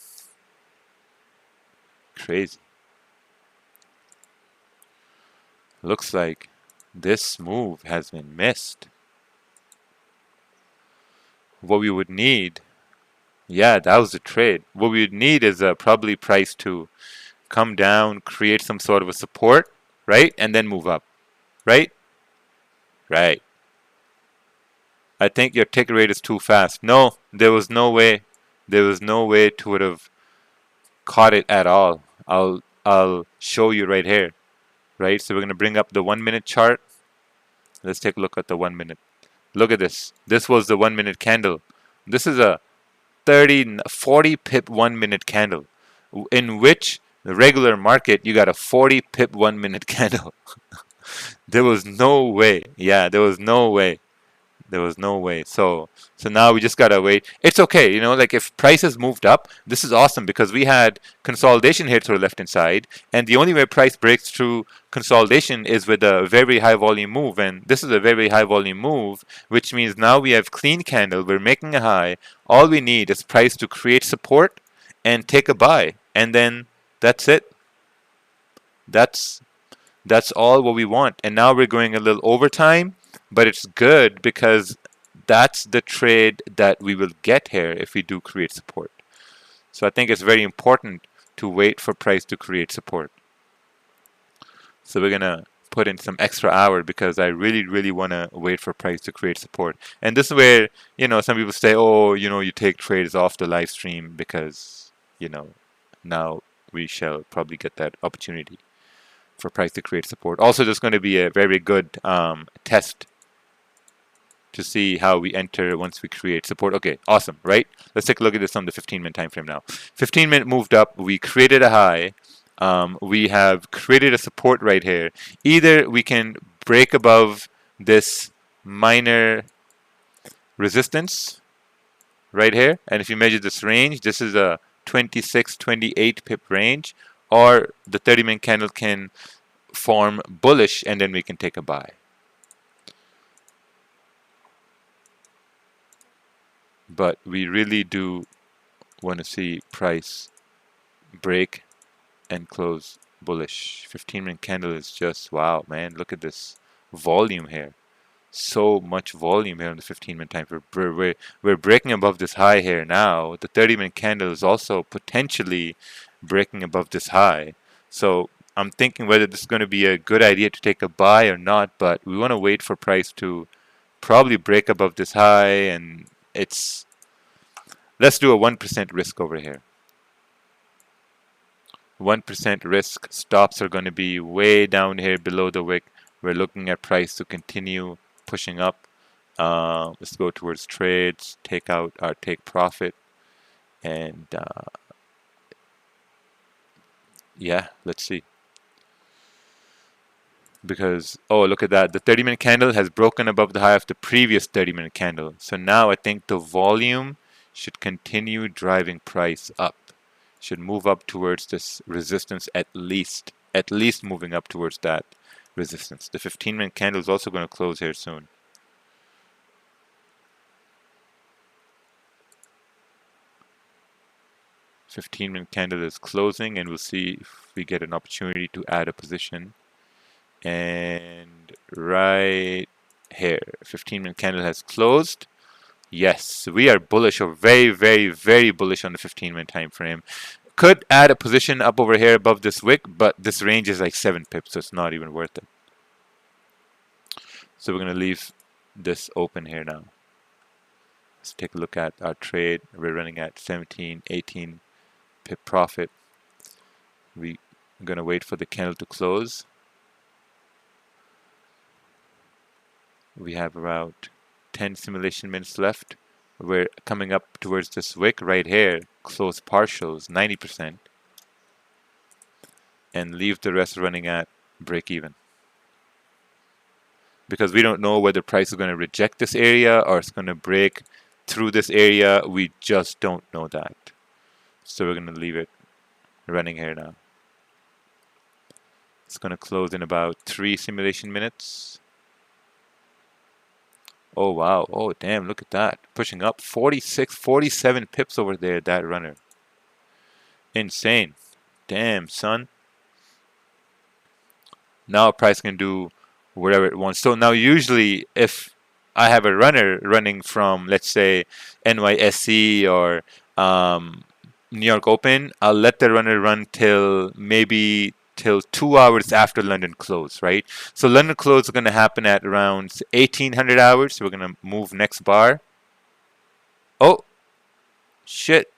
Crazy. Looks like this move has been missed. What we would need, yeah, that was the trade. What we would need is probably price to come down, create some sort of a support, right? And then move up, right? Right. I think your tick rate is too fast. No, there was no way. There was no way to would have caught it at all. I'll show you right here, right? So we're going to bring up the 1-minute chart. Let's take a look at the 1 minute. Look at this. This was the 1 minute candle. This is a 40 pip 1 minute candle, in which the regular market you got a 40 pip 1 minute candle. There was no way. Yeah, there was no way. There was no way. So now we just gotta wait. It's okay, you know, like if prices moved up, this is awesome because we had consolidation here to the left hand side, and the only way price breaks through consolidation is with a very high volume move, and this is a very high volume move, which means now we have clean candle, we're making a high. All we need is price to create support and take a buy, and then that's it. That's all what we want. And now we're going a little overtime, but it's good because that's the trade that we will get here if we do create support. So I think it's very important to wait for price to create support. So we're gonna put in some extra hour because I really want to wait for price to create support. And this is where, you know, some people say, oh, you know, you take trades off the live stream because, you know, now we shall probably get that opportunity for price to create support. Also, there's going to be a very good test to see how we enter once we create support. Okay, awesome, right? Let's take a look at this on the 15-minute time frame now. 15-minute moved up. We created a high. We have created a support right here. Either we can break above this minor resistance right here, and if you measure this range, this is a 26, 28 pip range, or the 30-minute candle can form bullish and then we can take a buy. But we really do want to see price break and close bullish. 15-minute candle is just, wow, man, look at this volume here. So much volume here on the 15-minute time frame. We're breaking above this high here now. The 30-minute candle is also potentially breaking above this high. So I'm thinking whether this is going to be a good idea to take a buy or not, but we want to wait for price to probably break above this high, and let's do a 1% risk over here. 1% risk. Stops are going to be way down here below the wick. We're looking at price to continue pushing up. Let's go towards trades, take out our take profit, and yeah, let's see. Because, oh, look at that. The 30-minute candle has broken above the high of the previous 30-minute candle. So now I think the volume should continue driving price up. Should move up towards this resistance at least moving up towards that resistance. The 15-minute candle is also going to close here soon. The 15-minute candle is closing, and we'll see if we get an opportunity to add a position. And right here, 15-minute candle has closed. Yes, we are bullish or very, very, very bullish on the 15-minute time frame. Could add a position up over here above this wick, but this range is like 7 pips, so it's not even worth it. So we're going to leave this open here now. Let's take a look at our trade. We're running at 17, 18 pip profit. We're going to wait for the candle to close. We have about 10 simulation minutes left. We're coming up towards this wick right here. Close partials, 90%. And leave the rest running at break even. Because we don't know whether price is going to reject this area or it's going to break through this area. We just don't know that. So we're going to leave it running here now. It's going to close in about 3 simulation minutes. Oh wow, oh damn, look at that. Pushing up 46, 47 pips over there, that runner. Insane. Damn, son. Now price can do whatever it wants. So now usually if I have a runner running from, let's say, NYSE or New York Open, I'll let the runner run till 2 hours after London close, right? So London close is going to happen at around 1800 hours. So we're going to move next bar. Oh, shit.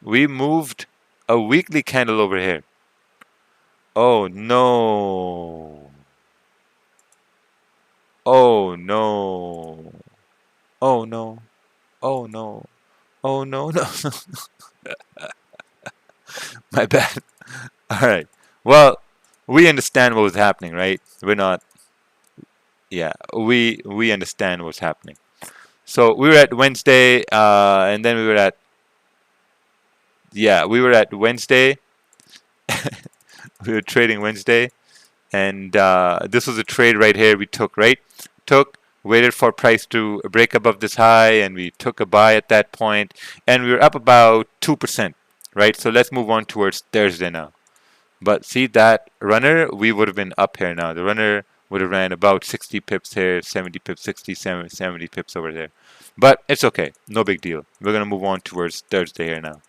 We moved a weekly candle over here. Oh, no. Oh, no. Oh, no. Oh, no. Oh, no, no. My bad. All right. Well, we understand what was happening, right? We're not. Yeah, we understand what's happening. So we were at Wednesday, and then we were at. Yeah, we were at Wednesday. We were trading Wednesday, and this was a trade right here we took, right? Waited for price to break above this high, and we took a buy at that point, and we were up about 2%, right? So let's move on towards Thursday now. But see that runner, we would have been up here now. The runner would have ran about 60 pips here, 70 pips, 60, 70 pips over there. But it's okay. No big deal. We're going to move on towards Thursday here now.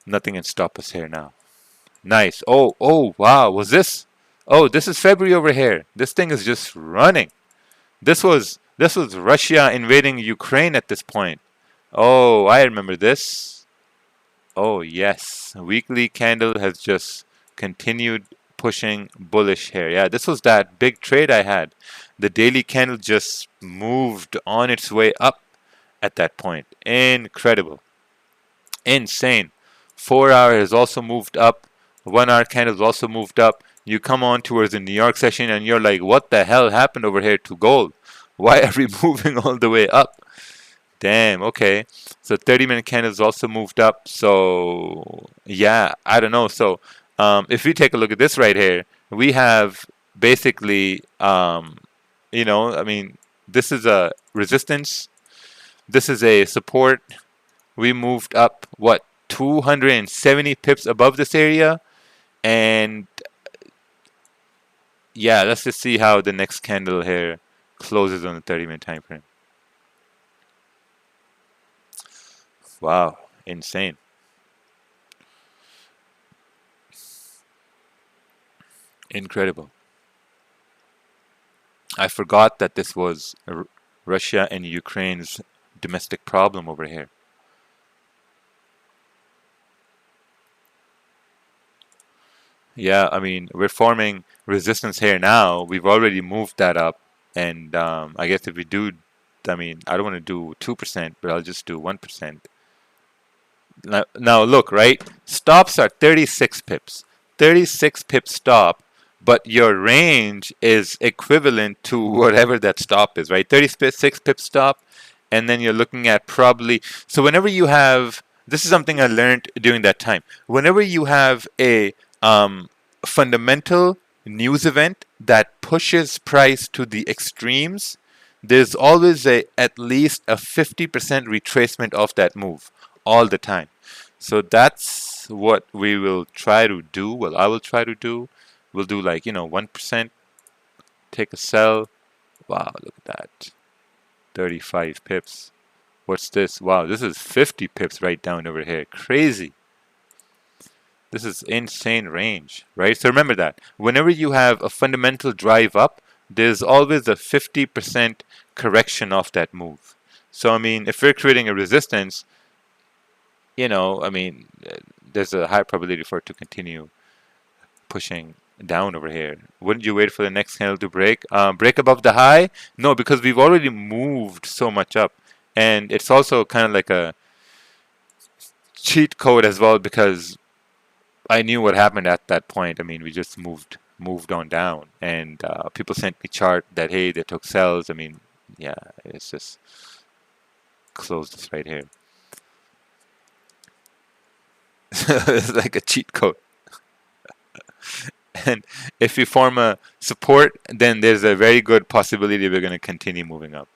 Nothing can stop us here now. Nice. Oh, wow. Was this? Oh, this is February over here. This thing is just running. This was Russia invading Ukraine at this point. Oh, I remember this. Oh, yes. Weekly candle has just continued pushing bullish here. Yeah, this was that big trade I had. The daily candle just moved on its way up at that point. Incredible. Insane. 4-hour has also moved up. 1-hour candle has also moved up. You come on towards the New York session and you're like, what the hell happened over here to gold? Why are we moving all the way up? Damn, okay. So 30-minute candle has also moved up. So yeah, I don't know. So if we take a look at this right here, we have basically, I mean, this is a resistance. This is a support. We moved up, what, 270 pips above this area. And yeah, let's just see how the next candle here closes on the 30-minute time frame. Wow, insane. Incredible. I forgot that this was Russia and Ukraine's domestic problem over here. Yeah, I mean, we're forming resistance here now. We've already moved that up. And I guess if we do, I mean, I don't want to do 2%, but I'll just do 1%. Now look, right? Stops are 36 pips. 36 pip stop, but your range is equivalent to whatever that stop is, right? 36 pip stop, and then you're looking at probably, so whenever you have, this is something I learned during that time. Whenever you have a fundamental news event that pushes price to the extremes, there's always at least a 50% retracement of that move all the time. So that's what we will try to do. Well, I will try to do. We'll do like, 1%. Take a sell. Wow, look at that. 35 pips. What's this? Wow, this is 50 pips right down over here. Crazy. This is insane range, right? So remember that. Whenever you have a fundamental drive up, there's always a 50% correction off that move. So, I mean, if we're creating a resistance, I mean, there's a high probability for it to continue pushing down over here. Wouldn't you wait for the next candle to break? Break above the high? No, because we've already moved so much up. And it's also kind of like a cheat code as well, because I knew what happened at that point. I mean, we just moved on down, and people sent me chart that, hey, they took sells. I mean, yeah, it's just close this right here. It's like a cheat code. And if we form a support, then there's a very good possibility we're going to continue moving up,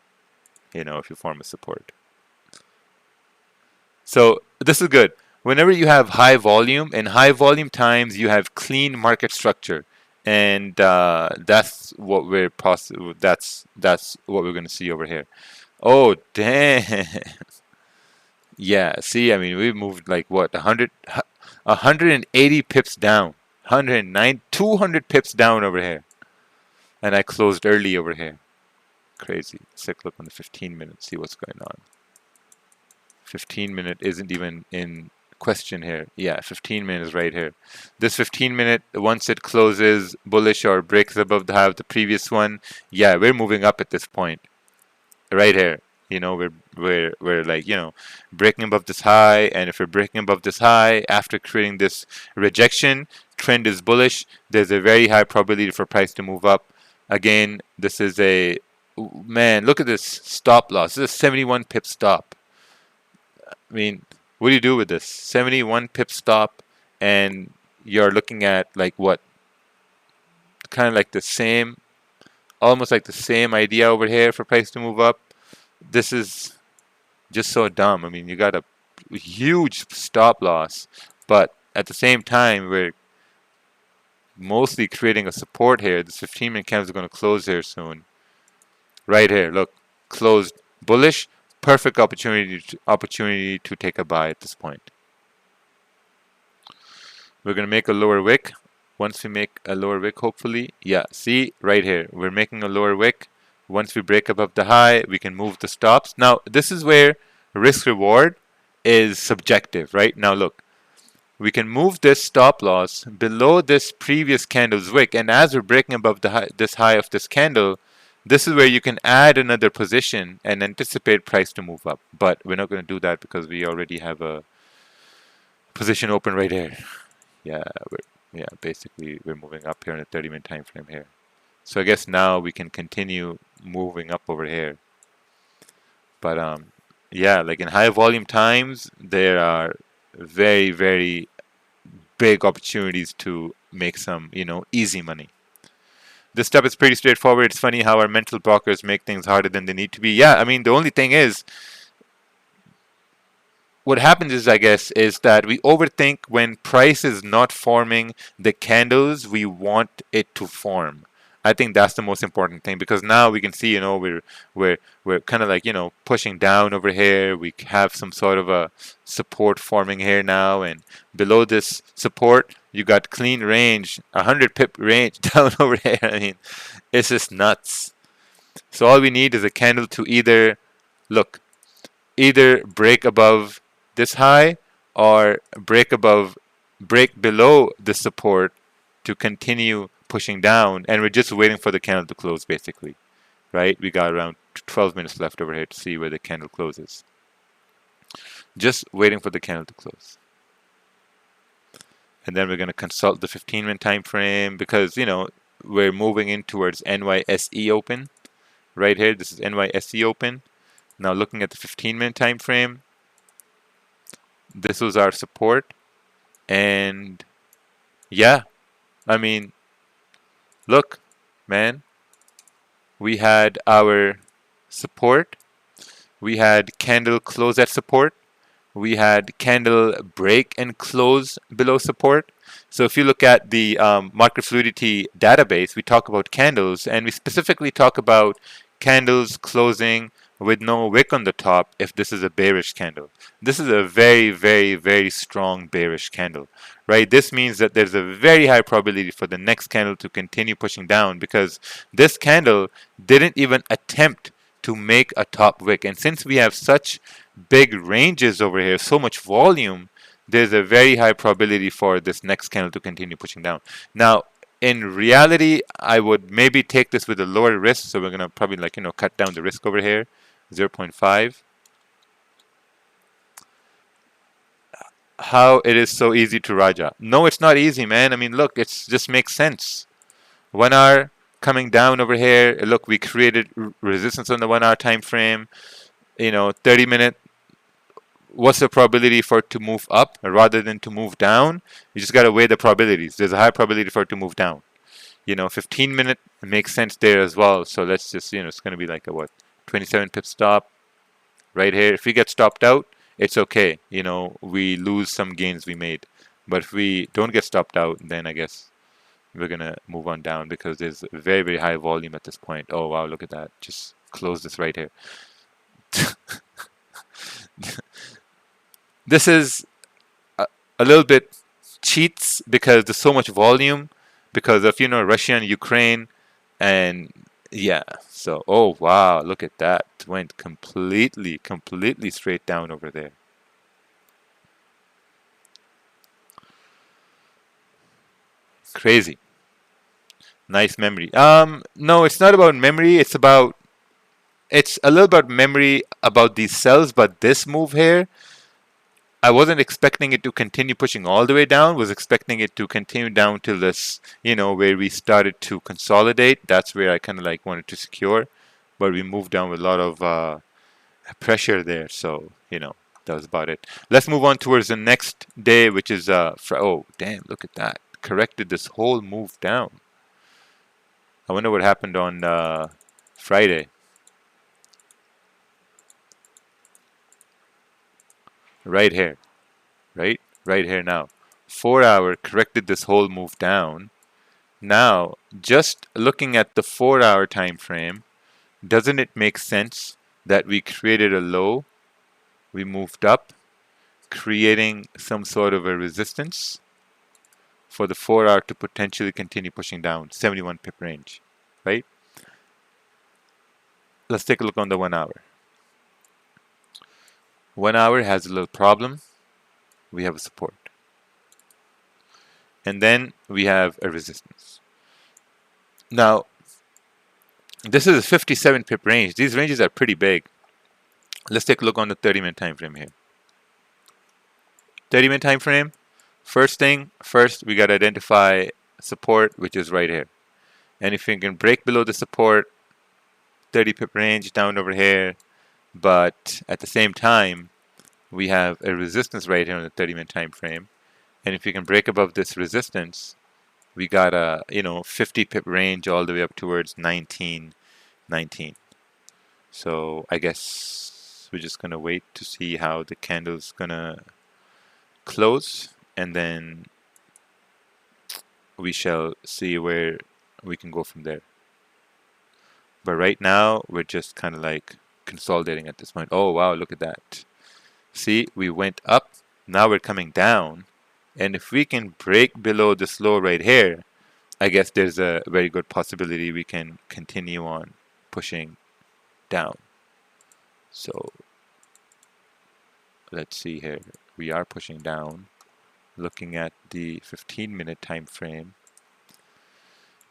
if you form a support. So this is good. Whenever you have high volume, in high volume times, you have clean market structure, and that's what we're that's what we're going to see over here. Oh, damn. Yeah, see, I mean, we moved like what, 180 pips down, 109, 200 pips down over here, and I closed early over here. Crazy. Let's take a look on the 15 minutes, see what's going on. 15 minute isn't even in question here. Yeah, 15 minutes right here. This 15 minute, once it closes bullish or breaks above the high of the previous one, yeah, we're moving up at this point. Right here. We're like, breaking above this high, and if we're breaking above this high after creating this rejection, trend is bullish, there's a very high probability for price to move up. Again, this is a, man, look at this stop loss. This is a 71 pip stop. I mean, what do you do with this? 71 pip stop, and you're looking at like what? Kind of like the same, almost like the same idea over here for price to move up. This is just so dumb. I mean, you got a huge stop loss, but at the same time, we're mostly creating a support here. This 15-minute candle is going to close here soon. Right here, look, closed bullish. Perfect opportunity to take a buy at this point. We're going to make a lower wick. Once we make a lower wick, hopefully, yeah, see, right here, we're making a lower wick. Once we break above the high, we can move the stops. Now, this is where risk reward is subjective, right? Now, look, we can move this stop loss below this previous candle's wick, and as we're breaking above the high, this high of this candle, this is where you can add another position and anticipate price to move up. But we're not going to do that because we already have a position open right here. Yeah, basically we're moving up here in a 30-minute time frame here. So I guess now we can continue moving up over here. But yeah, like in high volume times, there are very, very big opportunities to make some, easy money. This stuff is pretty straightforward. It's funny how our mental blockers make things harder than they need to be. Yeah, I mean, the only thing is, what happens is, I guess, is that we overthink when price is not forming the candles we want it to form. I think that's the most important thing, because now we can see, we're kind of like, pushing down over here. We have some sort of a support forming here now, and below this support, you got clean range, 100 pip range down over here. I mean, it's just nuts. So all we need is a candle to either break above this high or break below the support to continue pushing down, and we're just waiting for the candle to close, basically, right? We got around 12 minutes left over here to see where the candle closes. Just waiting for the candle to close. And then we're going to consult the 15-minute time frame, because we're moving in towards NYSE open right here. This is NYSE open. Now looking at the 15-minute time frame, this was our support, and yeah, I mean, look, man, we had our support, we had candle close at support, we had candle break and close below support. So if you look at the Market Fluidity database, we talk about candles, and we specifically talk about candles closing with no wick on the top if this is a bearish candle. This is a very, very, very strong bearish candle, right? This means that there's a very high probability for the next candle to continue pushing down, because this candle didn't even attempt to make a top wick. And since we have such big ranges over here, so much volume, there's a very high probability for this next candle to continue pushing down. Now, in reality, I would maybe take this with a lower risk. So we're going to probably cut down the risk over here, 0.5. How it is so easy to Raja. No, it's not easy, man. I mean, look, it just makes sense. 1 hour coming down over here. Look, we created resistance on the 1 hour time frame. 30-minute. What's the probability for it to move up rather than to move down? You just got to weigh the probabilities. There's a high probability for it to move down. 15-minute makes sense there as well. So let's just, it's going to be like a 27 pip stop right here. If we get stopped out, it's okay. We lose some gains we made. But if we don't get stopped out, then I guess we're going to move on down, because there's very, very high volume at this point. Oh, wow, look at that. Just close this right here. This is a little bit cheats because there's so much volume because of, Russia and Ukraine. And yeah, so, oh, wow, look at that. Went completely straight down over there. Crazy. Nice memory. No, it's not about memory. It's a little about memory about these cells, but this move here, I wasn't expecting it to continue pushing all the way down. Was expecting it to continue down till this, where we started to consolidate. That's where I kind of wanted to secure, but we moved down with a lot of pressure there. So, that was about it. Let's move on towards the next day, which is oh, damn, look at that. Corrected this whole move down. I wonder what happened on Friday. Right here, right here now. 4 hour corrected this whole move down. Now, just looking at the 4 hour time frame, doesn't it make sense that we created a low, we moved up, creating some sort of a resistance for the 4 hour to potentially continue pushing down, 71 pip range, right? Let's take a look on the 1 hour. 1 hour has a little problem. We have a support. And then we have a resistance. Now, this is a 57 pip range. These ranges are pretty big. Let's take a look on the 30-minute time frame here. 30-minute time frame. First, we got to identify support, which is right here. And if we can break below the support, 30 pip range down over here, but at the same time, we have a resistance right here on the 30-minute time frame. And if we can break above this resistance, we got a 50 pip range all the way up towards 19. So I guess we're just gonna wait to see how the candle's gonna close, and then we shall see where we can go from there. But right now we're just kind of consolidating at this point. Oh wow, look at that. See, we went up, now we're coming down, and if we can break below this low right here, I guess there's a very good possibility we can continue on pushing down. So let's see here. We are pushing down. Looking at the 15-minute time frame.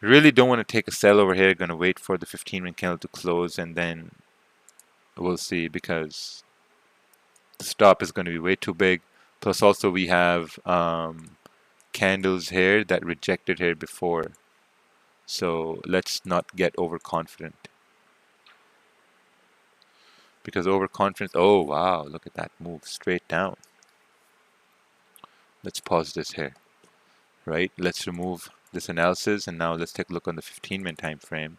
Really don't want to take a sell over here. Going to wait for the 15-minute candle to close, and then we'll see, because the stop is going to be way too big. Plus also we have candles here that rejected here before. So let's not get overconfident. Because overconfidence, oh wow, look at that move straight down. Let's pause this here, right? Let's remove this analysis, and now let's take a look on the 15-minute time frame.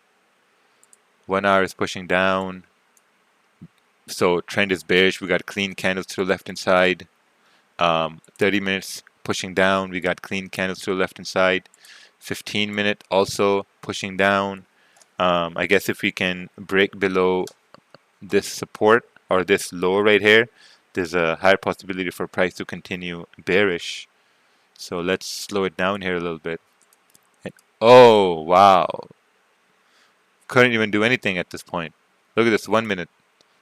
1 hour is pushing down, so trend is bearish. We got clean candles to the left hand side. 30 minutes pushing down, we got clean candles to the left hand side. 15-minute also pushing down. I guess if we can break below this support or this low right here, there's a higher possibility for price to continue bearish. So let's slow it down here a little bit. And, oh, wow. Couldn't even do anything at this point. Look at this, 1 minute.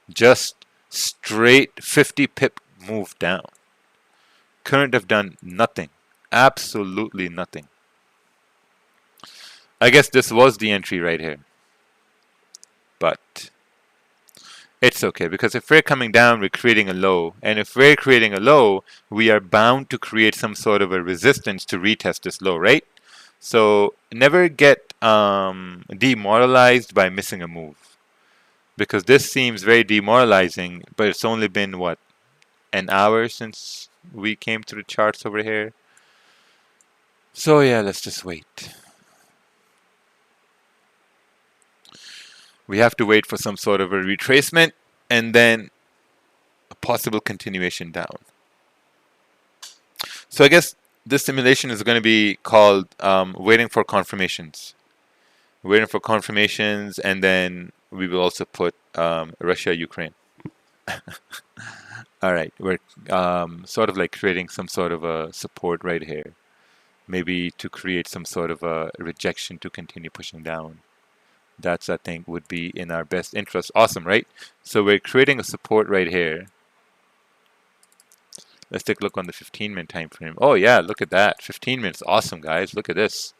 Just straight 50 pip move down. Couldn't have done nothing. Absolutely nothing. I guess this was the entry right here. But it's okay, because if we're coming down, we're creating a low. And if we're creating a low, we are bound to create some sort of a resistance to retest this low, right? So never get demoralized by missing a move. Because this seems very demoralizing, but it's only been, what, an hour since we came to the charts over here. So yeah, let's just wait. We have to wait for some sort of a retracement and then a possible continuation down. So I guess this simulation is going to be called waiting for confirmations. Waiting for confirmations, and then we will also put Russia, Ukraine. All right, we're sort of like creating some sort of a support right here. Maybe to create some sort of a rejection to continue pushing down. That's, I think, would be in our best interest. Awesome, right? So we're creating a support right here. Let's take a look on the 15-minute time frame. Oh yeah, look at that. 15 minutes. Awesome, guys. Look at this.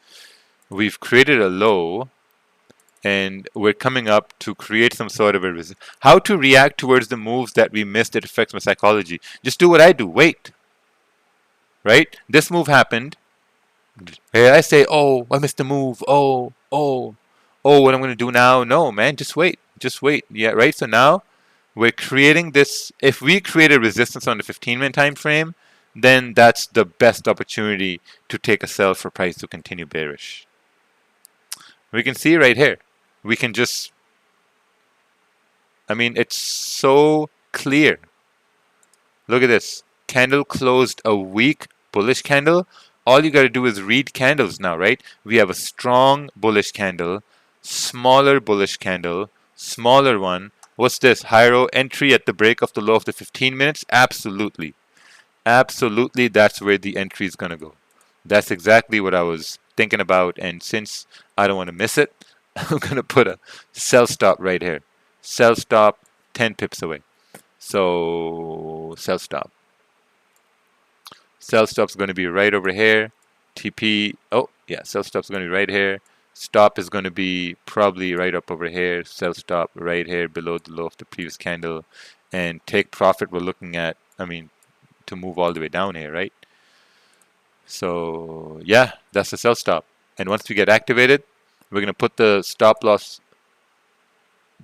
We've created a low, and we're coming up to create some sort of a resistance. How to react towards the moves that we missed that affects my psychology. Just do what I do. Wait. Right? This move happened. And I say, oh, I missed the move. Oh, what I'm going to do now? No, man, just wait. Just wait. Yeah, right? So now we're creating this. If we create a resistance on the 15-minute time frame, then that's the best opportunity to take a sell for price to continue bearish. We can see right here. We can just, I mean, it's so clear. Look at this. Candle closed a weak bullish candle. All you got to do is read candles now, right? We have a strong bullish candle, smaller bullish candle, smaller one. What's this? Higher entry at the break of the low of the 15 minutes? Absolutely. Absolutely, that's where the entry is going to go. That's exactly what I was thinking about. And since I don't want to miss it, I'm going to put a sell stop right here. Sell stop 10 pips away. So sell stop. Sell stop's going to be right over here. TP, oh yeah, sell stop's going to be right here. Stop is going to be probably right up over here. Sell stop right here below the low of the previous candle. And take profit, we're looking at, I mean, to move all the way down here, right? So yeah, that's the sell stop. And once we get activated, we're going to put the stop loss.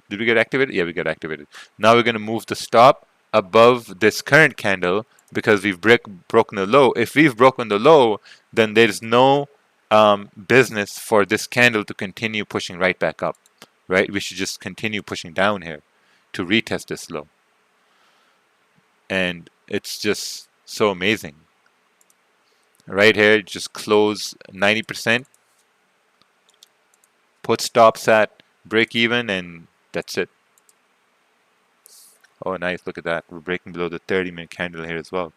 Did we get activated? Yeah, we got activated. Now we're going to move the stop above this current candle because we've broken the low. If we've broken the low, then there's no business for this candle to continue pushing right back up, right? We should just continue pushing down here to retest this low. And it's just so amazing. Right here, just close 90%. Put stops at break even, and that's it. Oh, nice. Look at that. We're breaking below the 30-minute candle here as well.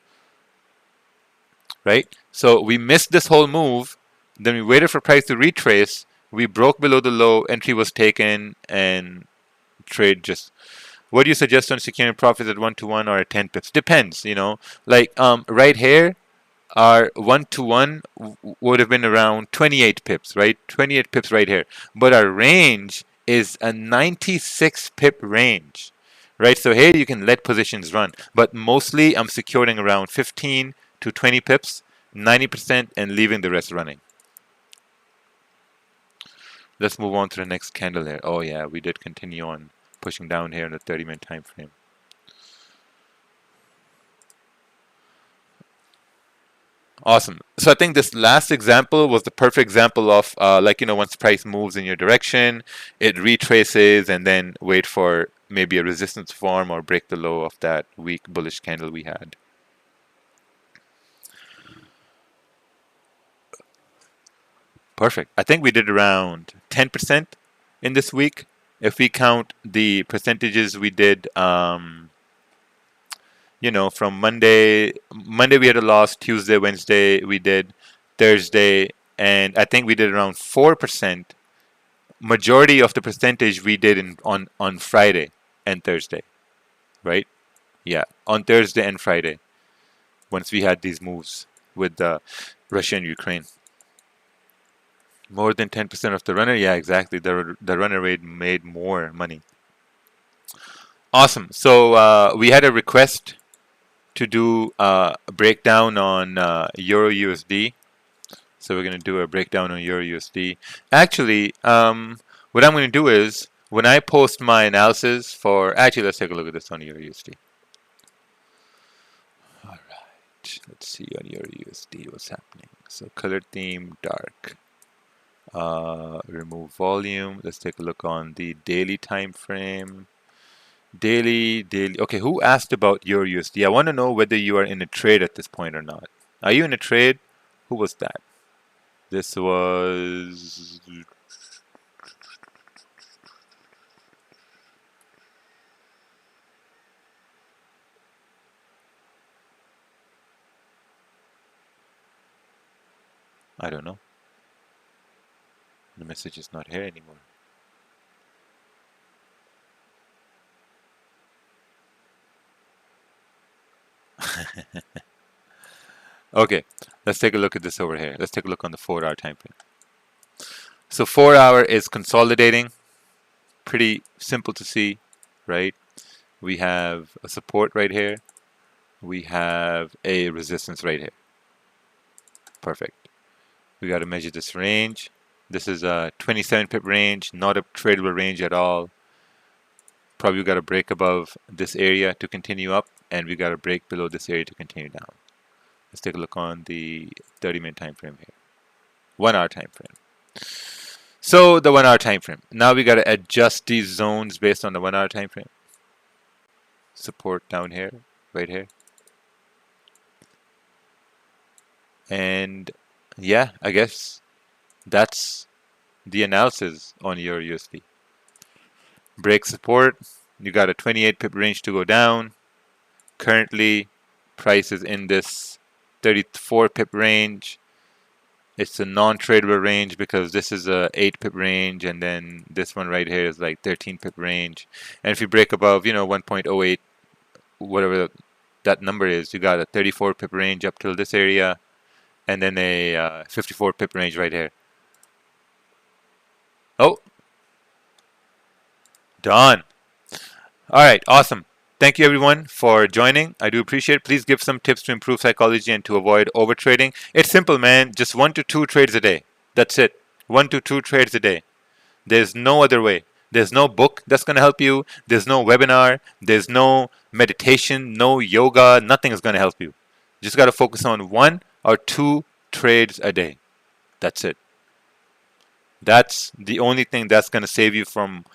Right? So we missed this whole move. Then we waited for price to retrace. We broke below the low. Entry was taken, and trade just... What do you suggest on securing profits at 1-to-1 or at 10 pips? Depends, you know. Like right here, our 1-to-1 would have been around 28 pips, right? 28 pips right here. But our range is a 96 pip range, right? So here you can let positions run. But mostly I'm securing around 15 to 20 pips, 90%, and leaving the rest running. Let's move on to the next candle here. Oh yeah, we did continue on pushing down here in the 30-minute time frame. Awesome. So I think this last example was the perfect example of like, you know, once price moves in your direction, it retraces and then wait for maybe a resistance to form or break the low of that weak bullish candle we had. Perfect. I think we did around 10% in this week if we count the percentages we did, you know, from Monday we had a loss, Tuesday, Wednesday we did, Thursday, and I think we did around 4%. Majority of the percentage we did on Friday and Thursday, right? Yeah, on Thursday and Friday, once we had these moves with Russia and Ukraine. More than 10% of the runner, yeah, exactly. The runner rate made more money. Awesome. So we had a request to do a breakdown on Euro USD. So we're going to do a breakdown on Euro USD. Actually, what I'm going to do is when I post my analysis for, actually, let's take a look at this on Euro USD. All right, let's see on Euro USD what's happening. So color theme, dark. Remove volume. Let's take a look on the daily time frame. Daily. Okay, who asked about Euro USD? I want to know whether you are in a trade at this point or not. Are you in a trade? Who was that? This was... I don't know. The message is not here anymore. Okay, let's take a look at this over here. Let's take a look on the 4-hour time frame. So 4-hour is consolidating. Pretty simple to see, right? We have a support right here. We have a resistance right here. Perfect. We got to measure this range. This is a 27 pip range, not a tradable range at all. Probably got to break above this area to continue up, and we got to break below this area to continue down. Let's take a look on the 30-minute time frame here. 1-hour time frame. So the 1-hour time frame. Now we got to adjust these zones based on the 1-hour time frame. Support down here, right here. And yeah, I guess that's the analysis on your USD. Break support. You got a 28 pip range to go down. Currently, price is in this 34 pip range. It's a non-tradable range because this is a 8 pip range, and then this one right here is like 13 pip range. And if you break above, you know, 1.08, whatever that number is, you got a 34 pip range up till this area, and then a 54 pip range right here. Oh, done. All right, awesome. Thank you everyone for joining. I do appreciate it. Please give some tips to improve psychology and to avoid overtrading. It's simple, man. Just 1 to 2 trades a day. That's it. 1 to 2 trades a day. There's no other way. There's no book that's going to help you. There's no webinar. There's no meditation, no yoga. Nothing is going to help you. You just got to focus on 1 or 2 trades a day. That's it. That's the only thing that's going to save you from...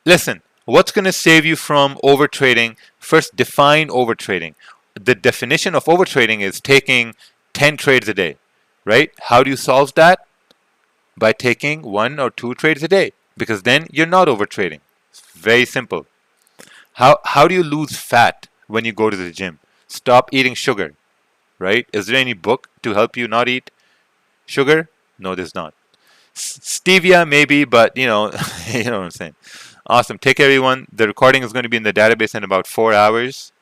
Listen. What's going to save you from overtrading? First, define overtrading. The definition of overtrading is taking 10 trades a day, right? How do you solve that? By taking 1 or 2 trades a day, because then you're not overtrading. It's very simple. How do you lose fat when you go to the gym? Stop eating sugar, right? Is there any book to help you not eat sugar? No, there's not. Stevia maybe, but you know, you know what I'm saying. Awesome. Take care, everyone. The recording is going to be in the database in about 4 hours.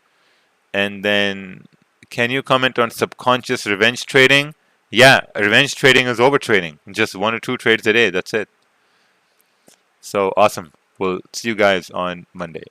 And then, can you comment on subconscious revenge trading? Yeah, revenge trading is overtrading. Just 1 or 2 trades a day. That's it. So, awesome. We'll see you guys on Monday.